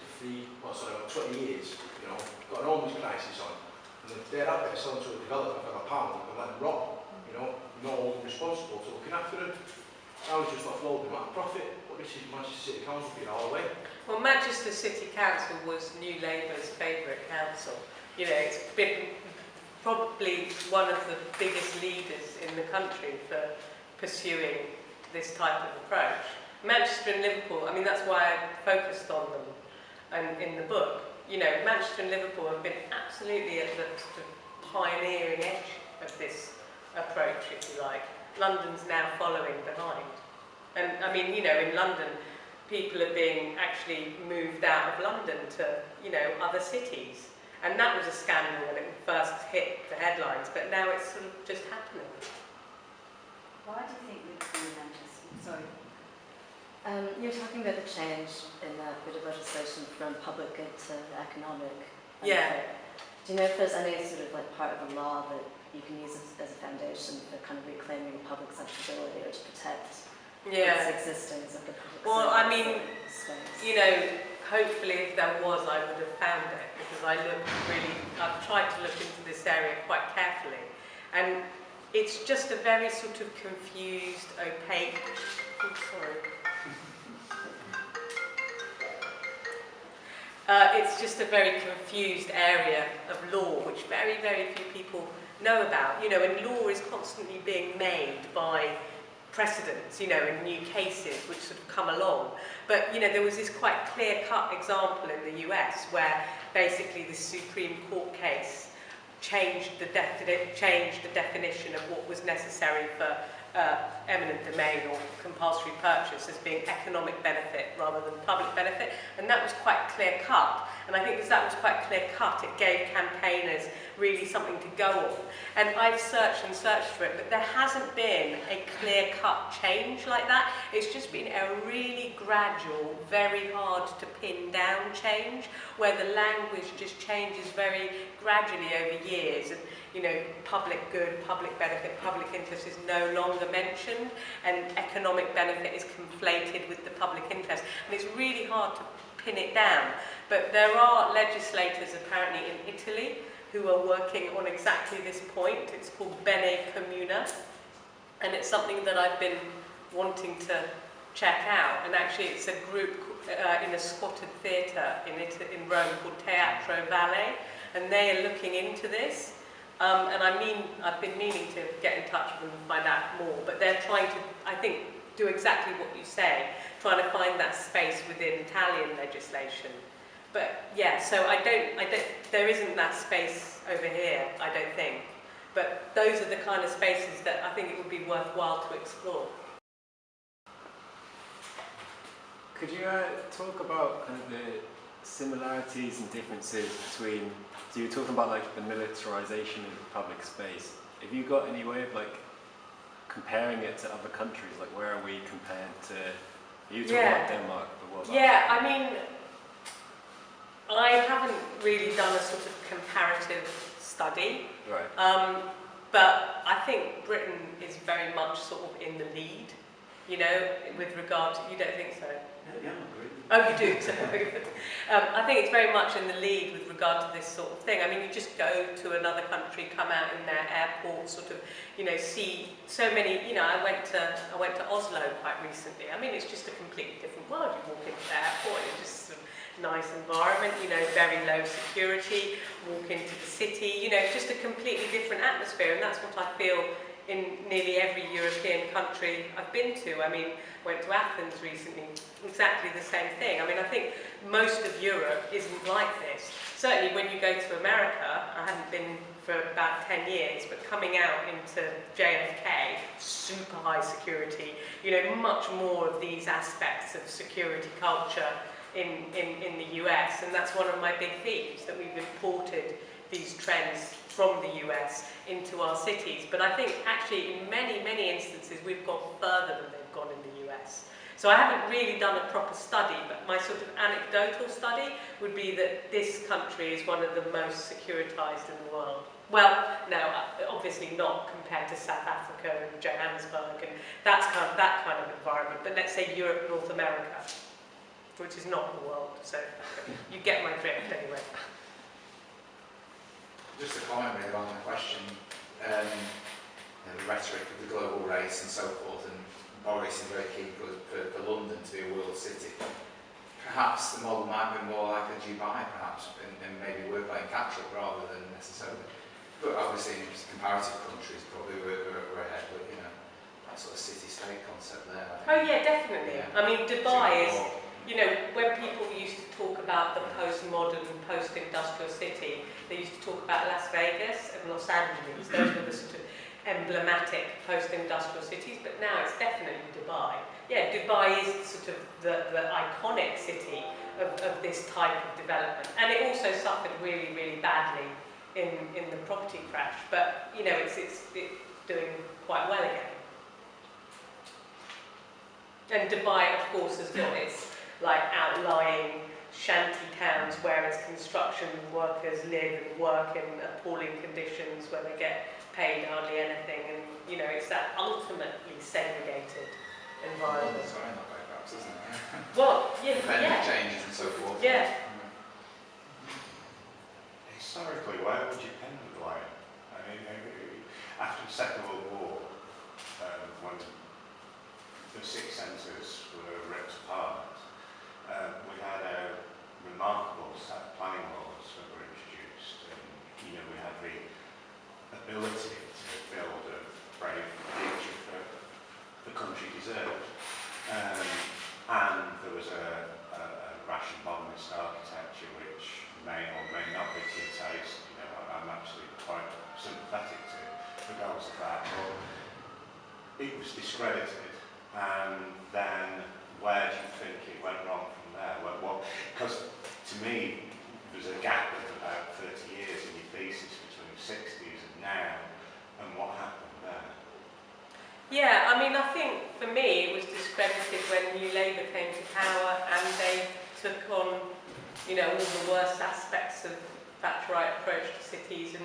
for 20 years, you know, got an homeless crisis on. And they're out there selling to a developer for £1 and let them rot, you know, not holding responsible to looking after them. I was just not floating that profit, but this is Manchester City Council being all the way. Well, Manchester City Council was New Labour's favourite council. You know, it's been probably one of the biggest leaders in the country for pursuing this type of approach. Manchester and Liverpool, I mean, that's why I focused on them in the book. You know, Manchester and Liverpool have been absolutely at the sort of pioneering edge of this approach, if you like. London's now following behind. And I mean, you know, in London, people are being actually moved out of London to, you know, other cities. And that was a scandal when it first hit the headlines, but now it's sort of just happening. Why do you think Liverpool and Manchester? Sorry. You're talking about the change in that bit of legislation from public good to economic. Yeah. Do you know if there's any sort of like part of the law that you can use as a foundation for kind of reclaiming public accessibility or to protect its existence of the public Well, I mean, space? you know, hopefully if there was, I would have found it, because I've tried to look into this area quite carefully. And it's just a very sort of confused, opaque, oh, sorry. It's just a very confused area of law, which very, very few people know about. You know, and law is constantly being made by precedents, you know, in new cases which sort of come along. But, you know, there was this quite clear-cut example in the US where basically the Supreme Court case changed the definition of what was necessary for eminent domain or compulsory purchase as being economic benefit rather than public benefit, and that was quite clear cut. And I think because that was quite clear cut, it gave campaigners really something to go on. And I've searched and searched for it, but there hasn't been a clear cut change like that. It's just been a really gradual, very hard to pin down change, where the language just changes very gradually over years. And you know, public good, public benefit, public interest is no longer mentioned, and economic benefit is conflated with the public interest. And it's really hard to pin it down. But there are legislators apparently in Italy who are working on exactly this point. It's called Bene Communa, and it's something that I've been wanting to check out. And actually it's a group in a squatted theatre in Rome called Teatro Valle, and they are looking into this. And I've been meaning to get in touch with them and find out more, but they're trying to, I think, do exactly what you say, trying to find that space within Italian legislation. But yeah, so there isn't that space over here, I don't think. But those are the kind of spaces that I think it would be worthwhile to explore. Could you talk about kind of the similarities and differences between, so you're talking about like the militarisation of the public space. Have you got any way of like comparing it to other countries? Like where are we compared to, you talk about Denmark, but what about? Yeah, I mean, I haven't really done a sort of comparative study. Right. But I think Britain is very much sort of in the lead, you know, with regard to, you don't think so? Yeah, I agree. Oh, you do? So, I think it's very much in the lead with regard to this sort of thing. I mean, you just go to another country, come out in their airport, sort of, you know, see so many, you know, I went to Oslo quite recently. I mean, it's just a completely different world. You walk into the airport, it's just sort of nice environment, you know, very low security, walk into the city, you know, just a completely different atmosphere, and that's what I feel in nearly every European country I've been to. I mean, went to Athens recently, exactly the same thing. I mean, I think most of Europe isn't like this. Certainly when you go to America, I haven't been for about 10 years, but coming out into JFK, super high security, you know, much more of these aspects of security culture in the US, and that's one of my big themes, that we've imported these trends from the US into our cities. But I think actually in many, many instances we've gone further than they've gone in the US. So I haven't really done a proper study, but my sort of anecdotal study would be that this country is one of the most securitized in the world. Well, no, obviously not compared to South Africa and Johannesburg and that kind of environment, but let's say Europe, North America, which is not the world, so you get my drift anyway. Just a comment really on the question, the rhetoric of the global race and so forth, and Boris is very keen for London to be a world city. Perhaps the model might be more like a Dubai, perhaps, and maybe we're playing catch up rather than necessarily. But obviously in comparative countries probably we're ahead, but you know, that sort of city-state concept there. Oh yeah, definitely. Yeah. I mean, Dubai is, you know, when people used to talk about the postmodern, post-industrial city, they used to talk about Las Vegas and Los Angeles. Those were the sort of emblematic post-industrial cities, but now it's definitely Dubai. Yeah, Dubai is sort of the iconic city of this type of development. And it also suffered really, really badly in the property crash, but, you know, it's doing quite well again. And Dubai, of course, has got its like outlying shanty towns where its construction workers live and work in appalling conditions where they get paid hardly anything, and you know, it's that ultimately segregated environment. Sorry, not very perhaps, isn't it? Well, yeah. Changes and so forth. Yeah. Historically, why would you pen the line? I mean, after the Second World the 6 centres were ripped apart. We had a remarkable set of planning laws that were introduced, and we had the ability to build a brave future that the country deserved. And there was a rational modernist architecture which may or may not be to your taste. I'm actually quite sympathetic to the goals of that, but it was discredited. And then where do you think it went wrong from there? Because to me, there's a gap of about 30 years in your thesis between the 60s and now, and what happened there? Yeah, I mean, I think for me it was discredited when New Labour came to power and they took on, all the worst aspects of Thatcherite approach to cities and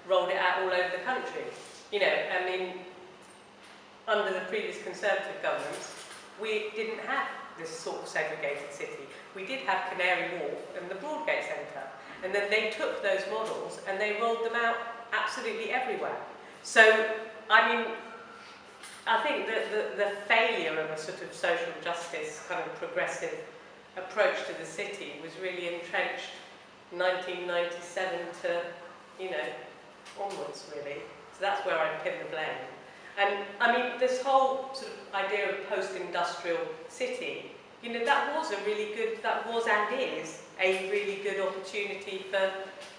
rolled it out all over the country. I mean, under the previous Conservative governments, we didn't have this sort of segregated city. We did have Canary Wharf and the Broadgate Centre, and then they took those models and they rolled them out absolutely everywhere. So, I mean, I think that the failure of a sort of social justice kind of progressive approach to the city was really entrenched 1997 to, onwards really. So that's where I pin the blame. And I mean, this whole sort of idea of post-industrial city, that was and is a really good opportunity for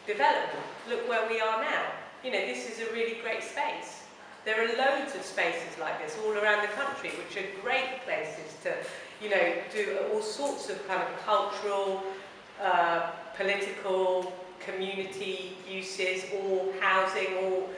development. Look where we are now. This is a really great space. There are loads of spaces like this all around the country, which are great places to, do all sorts of kind of cultural, political, community uses, or housing, or,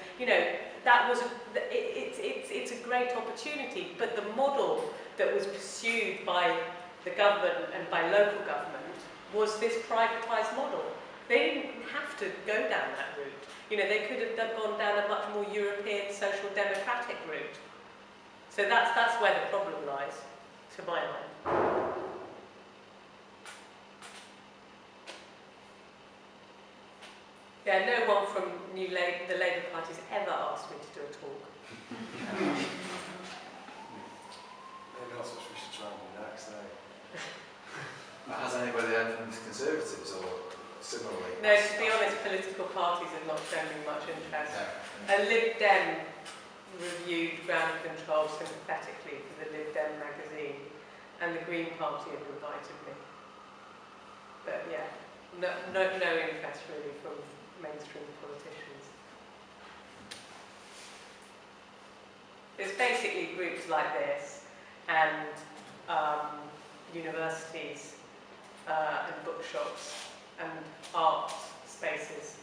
it's a great opportunity. But the model that was pursued by the government and by local government was this privatised model. They didn't have to go down that route. They could have gone down a much more European social democratic route. So that's where the problem lies, to my mind. Yeah, no one from the Labour Party's ever asked me to do a talk. Maybe that's what we should try and do next, Has anybody heard from the Conservatives or similarly? No, to be honest, political parties have not shown me much interest. A Lib Dem reviewed ground control sympathetically for the Lib Dem magazine, and the Green Party have invited me. But yeah, no interest really from mainstream politicians. There's basically groups like this and universities and bookshops and art spaces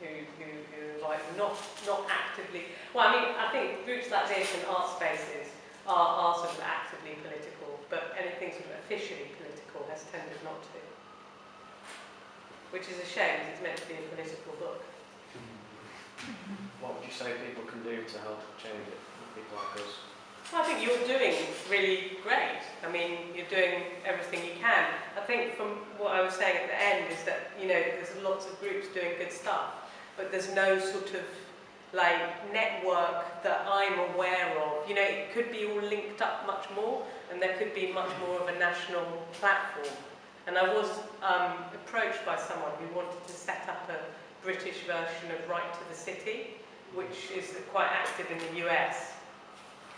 who invite them, not actively. Well, I mean, I think groups like this and art spaces are sort of actively political, but anything sort of officially political has tended not to. Which is a shame, because it's meant to be a political book. What would you say people can do to help change it, people like us? Well, I think you're doing really great. I mean, you're doing everything you can. I think from what I was saying at the end is that, there's lots of groups doing good stuff, but there's no sort of, network that I'm aware of. It could be all linked up much more, and there could be much more of a national platform. And I was approached by someone who wanted to set up a British version of Right to the City, which is quite active in the US,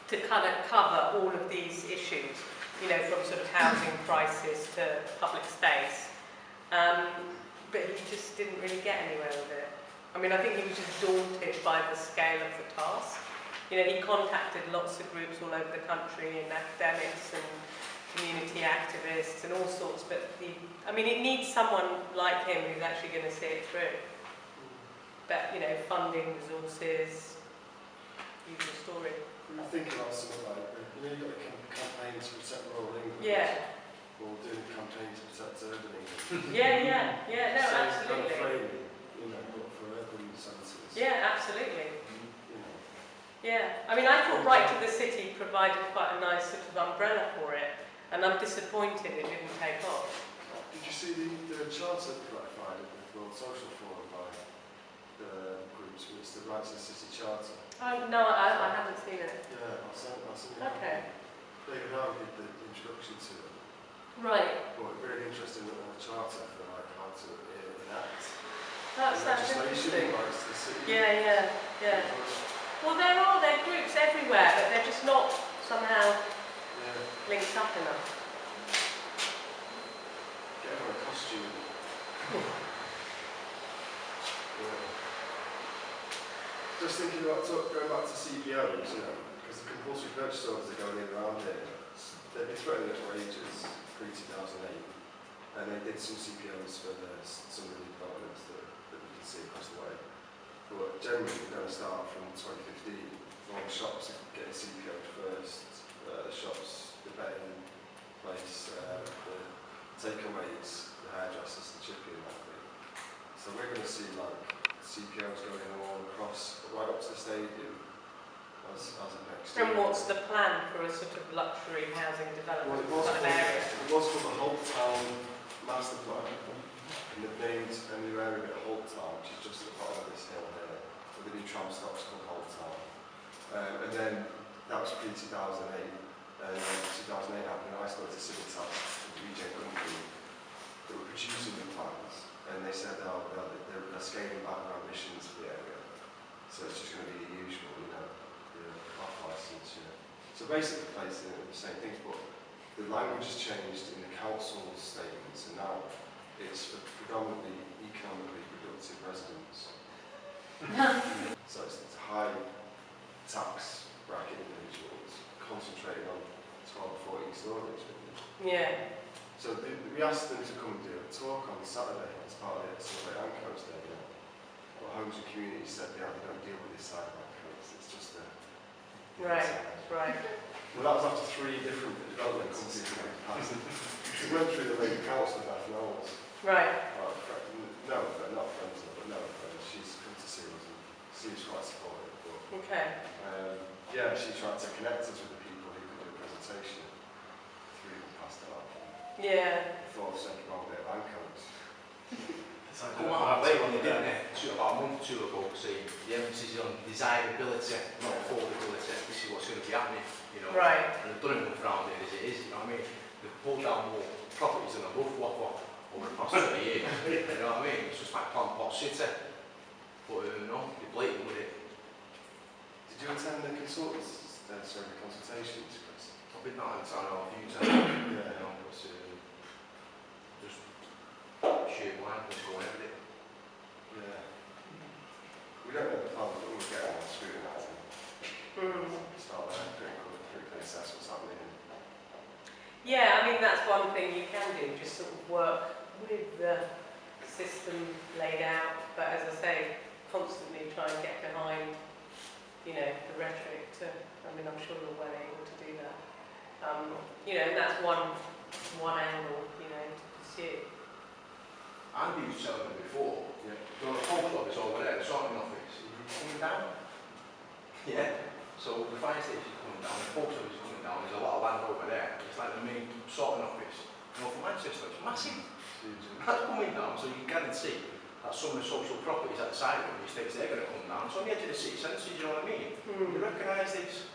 to kind of cover all of these issues, from sort of housing crisis to public space. But he just didn't really get anywhere with it. I mean, I think he was just daunted by the scale of the task. He contacted lots of groups all over the country, and academics and community activists and all sorts, but it needs someone like him who's actually going to see it through. But, funding, resources, usual story. I think about something like, you've got a campaign to protect rural England. Yeah. Or doing a campaign to protect urban England. Yeah, no, so absolutely. Kind of framing, but for urban centres. Yeah, absolutely. You know. Yeah, I mean, I thought Right to the City provided quite a nice sort of umbrella for it, and I'm disappointed it didn't take off. Did you see the charter ratified at the World Social Forum by the groups? It's the Right to the City Charter. Oh, no, I haven't seen it. Yeah, I'll send it. Okay. David Harvey did the introduction to it. Right. But really interesting little charter for like how to enact That's legislation interesting. rights to the city. Yeah. Well, there are groups everywhere, but they're just not somehow linked up enough. Get everyone a costume. Just thinking about going back to CPOs, you know, because the compulsory purchase orders are going in around here. They've been threatening it for ages, pre-2008, and they did some CPOs for some of the developments that we can see across the way. But generally, we're going to start from 2015. All the shops are getting CPO'd first. The shops, the betting place, the takeaways, the hairdressers, the chippy and that thing. So we're going to see like CPOs going all across, right up to the stadium as of next year. And what's the plan for a sort of luxury housing development Well, kind of area? it was called the Holt Town Master Plan, and they've named a new area at Holt Town, which is just at the bottom of this hill here, with the new tram stops called Holt Town. And then that was pre-2008, and then 2008 happened, and I spoke to Civitas, the regeneration group, that were producing the plans, and they said they're scaling back their ambitions for the area. So it's just going to be the usual, you know, the off license, you know. So basically the place is the same things, but the language has changed in the council statements, and now it's for predominantly economically productive residents. So it's a high tax bracket individuals concentrating on 12 or 14 stories. Yeah. So we asked them to come and do a talk on Saturday as part of the Etihad Ancoats Day. You know. But Homes and Communities said they don't deal with this side of Ancoats, it's just a... Right. Well, that was after 3 different development companies that we passed. We went through the Labour Council with Beth Knowles. Right. No, not friends, but no, she's come to see us and she was quite supportive. But, Okay. yeah, she tried to connect us with the people who could do a presentation. 3 of them passed it on. Yeah. I thought I was thinking about a bit of Ancoats. Come on, late when they did it, about a month or 2 ago, saying the emphasis is on desirability, not affordability. This is what's going to be happening, you know. Right. And they've done enough around here as it is, you know what I mean? They've pulled down more properties than a rough waffle over the past 20 years. You know what I mean? It's just like Plant Pot City. But no, they're blatant with it. Did you attend the consultations, the consultations, Chris? I've been not in town a few times, you know, but just sheer blindness going over it. Yeah. We don't know the plan, but we'll get on scrutinising. Start there, critically assess what's happening. Yeah, I mean, that's one thing you can do, just sort of work with the system laid out, but as I say, constantly try and get behind, you know, the rhetoric to, I mean, I'm sure you're well able to do that. You know, and that's one angle, you know, to pursue. Andy was telling me before, the post office over there, the sorting office, coming down. Yeah. So the fire station is coming down, the post office is coming down, there's a lot of land over there. It's like the main sorting office. You know, for Manchester, it's massive. That's coming down, so you can guarantee that some of the social properties at the side of the estates, they're going to come down. It's on the edge of the city centre, you know what I mean? You recognise this.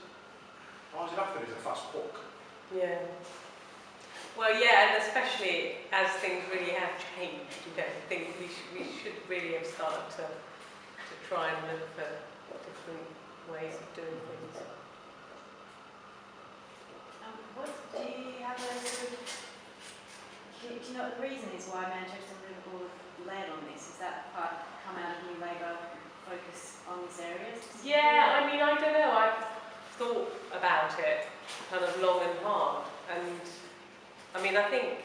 All you're after is a fast buck. Yeah. Well, yeah, and especially as things really have changed, you know, I think we should really have started to try and look for different ways of doing things. Do you have a sort of, do you know what the reason is why Manchester and Liverpool have led on this? Is that part come out of New Labour focus on these areas? Yeah, I mean, I don't know, I've thought about it kind of long and hard, and I mean, I think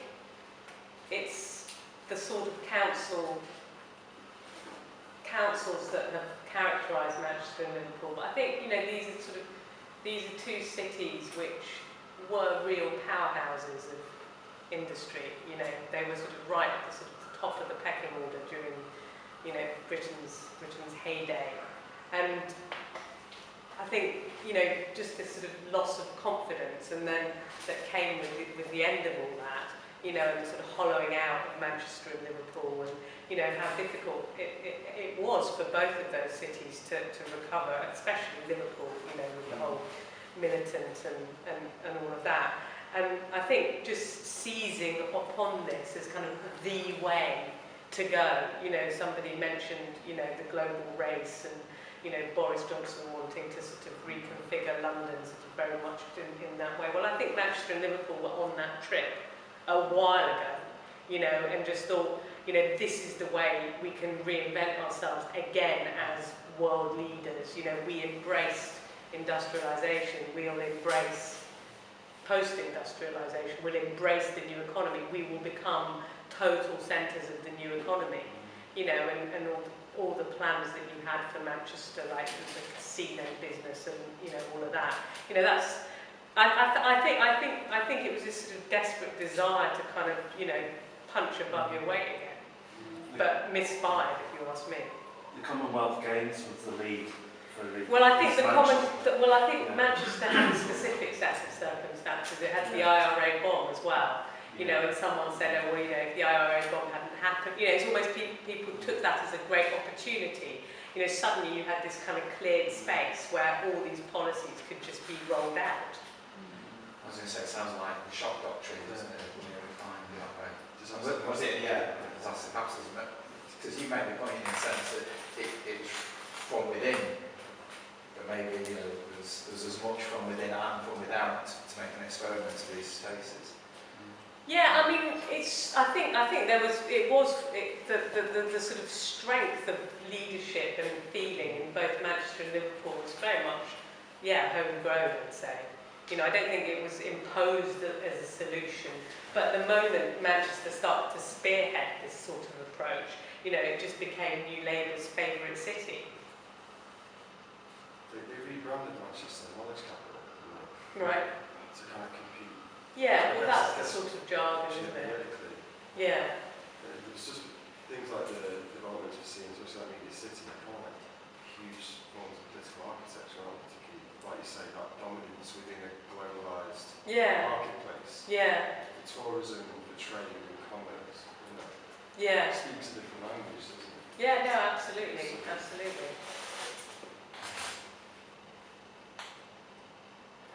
it's the sort of councils that have characterised Manchester and Liverpool. But I think, you know, these are 2 cities which were real powerhouses of industry. You know, they were sort of right at the sort of the top of the pecking order during, you know, Britain's heyday. And I think, you know, just this sort of loss of confidence, and then that came with the end of all that, you know, and the sort of hollowing out of Manchester and Liverpool, and, you know, how difficult it was for both of those cities to recover, especially Liverpool, you know, with the whole militant and all of that. And I think just seizing upon this as kind of the way to go. You know, somebody mentioned, you know, the global race and, you know, Boris Johnson wanting to sort of reconfigure London sort of very much in that way. Well, I think Manchester and Liverpool were on that trip a while ago, you know, and just thought, you know, this is the way we can reinvent ourselves again as world leaders. You know, we embraced industrialisation, we'll embrace post-industrialisation, we'll embrace the new economy, we will become total centres of the new economy, you know, and all the plans that you had for Manchester, like the casino business and, you know, all of that. You know, that's, I think it was this sort of desperate desire to kind of, you know, punch above your weight again, but misfired, if you ask me. The Commonwealth Games was the lead for the... Well, I think Yeah. Manchester had a specific set of circumstances. It had the IRA bomb as well. You know, and someone said, oh, well, you know, if the IRA bomb hadn't happened, you know, it's almost people took that as a great opportunity. You know, suddenly you had this kind of cleared space where all these policies could just be rolled out. I was going to say, it sounds like the shock doctrine, doesn't it? When you refine the IRA. Was it? Yeah, absolutely. Because you made the point in the sense that it was from within, but maybe, you know, there's as much from within and from without to make an experiment of these spaces. Yeah, I mean, I think there was the sort of strength of leadership and feeling in both Manchester and Liverpool was very much, yeah, homegrown, I'd say. You know, I don't think it was imposed as a solution, but the moment Manchester started to spearhead this sort of approach, you know, it just became New Labour's favourite city. They rebranded Manchester knowledge capital, you know, Right. to kind of compete. Yeah, well, that's the sort of jargon, isn't it? Politically. Yeah. It's just things like the developments we're seeing, especially like Media City, they're kind of like huge forms of political architecture, aren't they? Particularly, like you say, that dominance within a globalised marketplace. Yeah. The tourism, the trade and commerce, you know. Yeah. It speaks a different language, doesn't it? Yeah, no, absolutely, absolutely.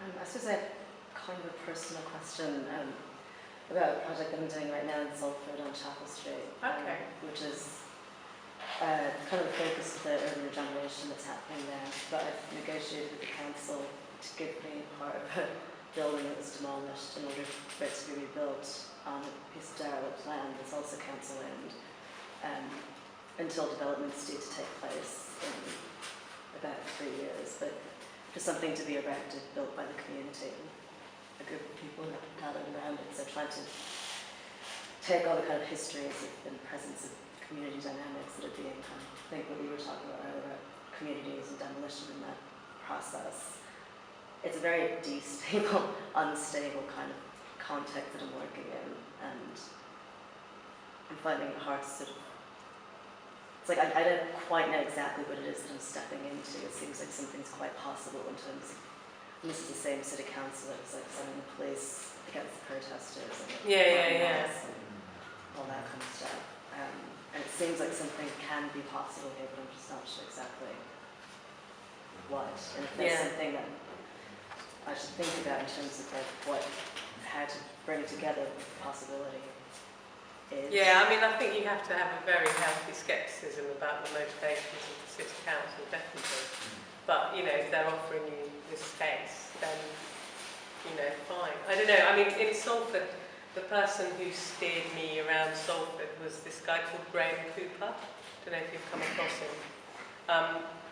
I suppose I have kind of a personal question about a project that I'm doing right now in Salford on Chapel Street, Okay. which is kind of the focus of the urban regeneration that's happening there. But I've negotiated with the council to give me part of a building that was demolished in order for it to be rebuilt on a piece of derelict land that's also council owned until development's due to take place in about 3 years. But for something to be erected, built by the community, a group of people gathered around it, so trying to take all the kind of histories and presence of community dynamics that are being kind of, I think what we were talking about earlier about communities and demolition in that process. It's a very destable, unstable kind of context that I'm working in, and I'm finding it hard to sort of, it's like I don't quite know exactly what it is that I'm stepping into. It seems like something's quite possible in terms of, and this is the same city council that was like sending the police against the protesters and Yeah. and all that kind of stuff. And it seems like something can be possible here, but I'm just not sure exactly what. And if there's something that I should think about in terms of like how to bring together the possibility is. Yeah, I mean, I think you have to have a very healthy scepticism about the motivations of the city council, definitely. But, you know, if they're offering you this space, then, you know, fine. I don't know, I mean, in Salford, the person who steered me around Salford was this guy called Graham Cooper. I don't know if you've come across him.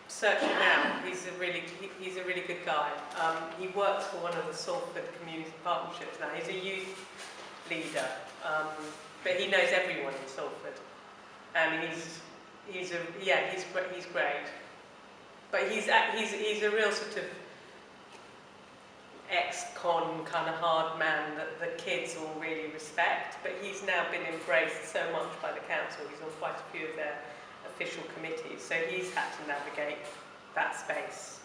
Search him out, he's a really good guy. He works for one of the Salford community partnerships now. He's a youth leader. But he knows everyone in Salford. I mean, he's great. But he's a real sort of ex-con kind of hard man that the kids all really respect. But he's now been embraced so much by the council. He's on quite a few of their official committees, so he's had to navigate that space.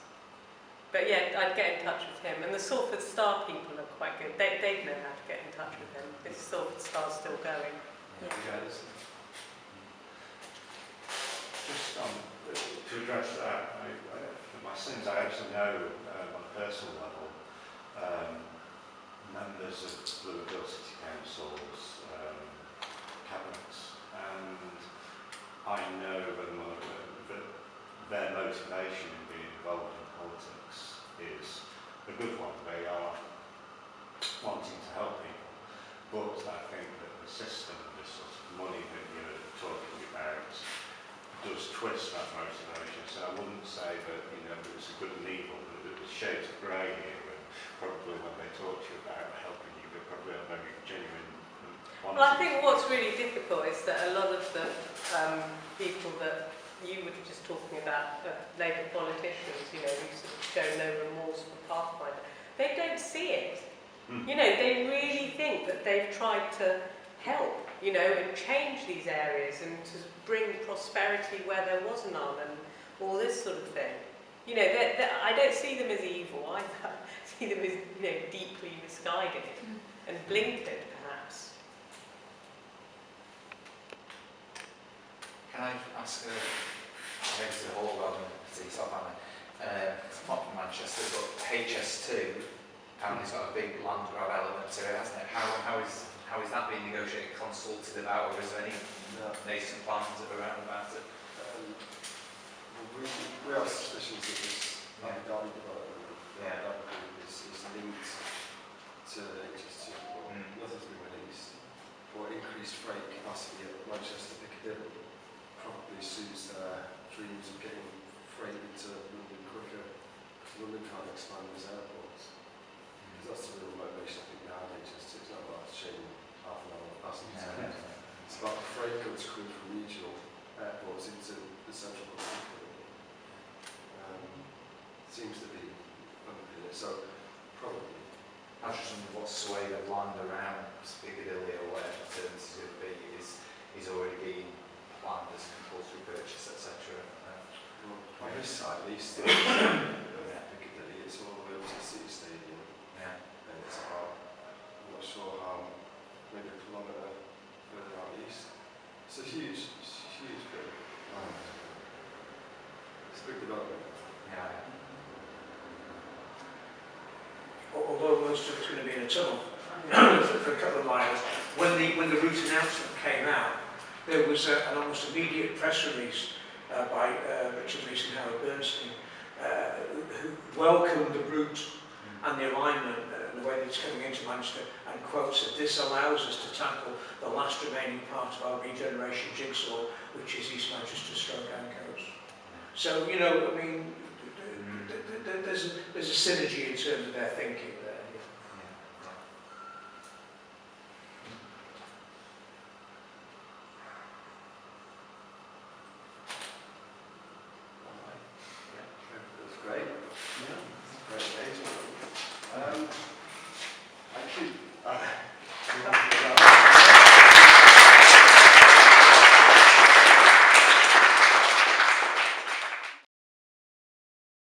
But yeah, I'd get in touch with him. And the Salford Star people are quite good. They know how to get in touch with him. This Salford Star's still going. Yeah. Just to address that, for my sins, I actually know on a personal level members of Liverpool City Council's cabinets, and I know that their motivation in being involved in politics is a good one. They are wanting to help people, but I think that the system, this sort of money that you're talking about, does twist that motivation. So I wouldn't say that, you know, there's a good and evil, but there's shades of grey here, and probably when they talk to you about helping you, they're probably a very genuine. Well, I think what's really difficult is that a lot of the people that you were just talking about, Labour politicians, you know, who sort of show no remorse for Pathfinder, they don't see it. You know, they really think that they've tried to help, you know, and change these areas and to bring prosperity where there was none and all this sort of thing. You know, I don't see them as evil. I see them as, you know, deeply misguided and blinkered, perhaps. Can I ask maybe to the whole rather than to yourself, Anna? It's not from Manchester, but HS2 apparently has got a big land grab element to it, hasn't it? How is that being negotiated, consulted about, or is there any nascent plans around about it? We have suspicions that this Abu Dhabi development is linked to HS2, but nothing's been released. But increased freight capacity at Manchester Piccadilly probably suits their dreams of getting freight into London quicker, because London can't expand as airports. Because that's the real motivation, I think, behind HS2. It's not about shaving half an hour of passenger time. It's about the freight goods coming from regional airports into the central Piccadilly. Seems to be bumping it, so probably. I was just wondering what sway of land around Piccadilly or whatever terms is going to be is already being planned as compulsory purchase, etc. On this side, at least, Piccadilly, it's all the way up to the City Stadium. Yeah. And it's about, I'm not sure how, maybe a kilometre further out east. It's a huge bit. It's a big development. Yeah. Although most of it's going to be in a tunnel for a couple of miles. When the route announcement came out, there was an almost immediate press release by Richard Rees and Howard Bernstein, who welcomed the route and the alignment and the way that it's coming into Manchester, and quotes that this allows us to tackle the last remaining part of our regeneration jigsaw, which is East Manchester stroke Ancoats. So, you know, I mean, there's a synergy in terms of their thinking.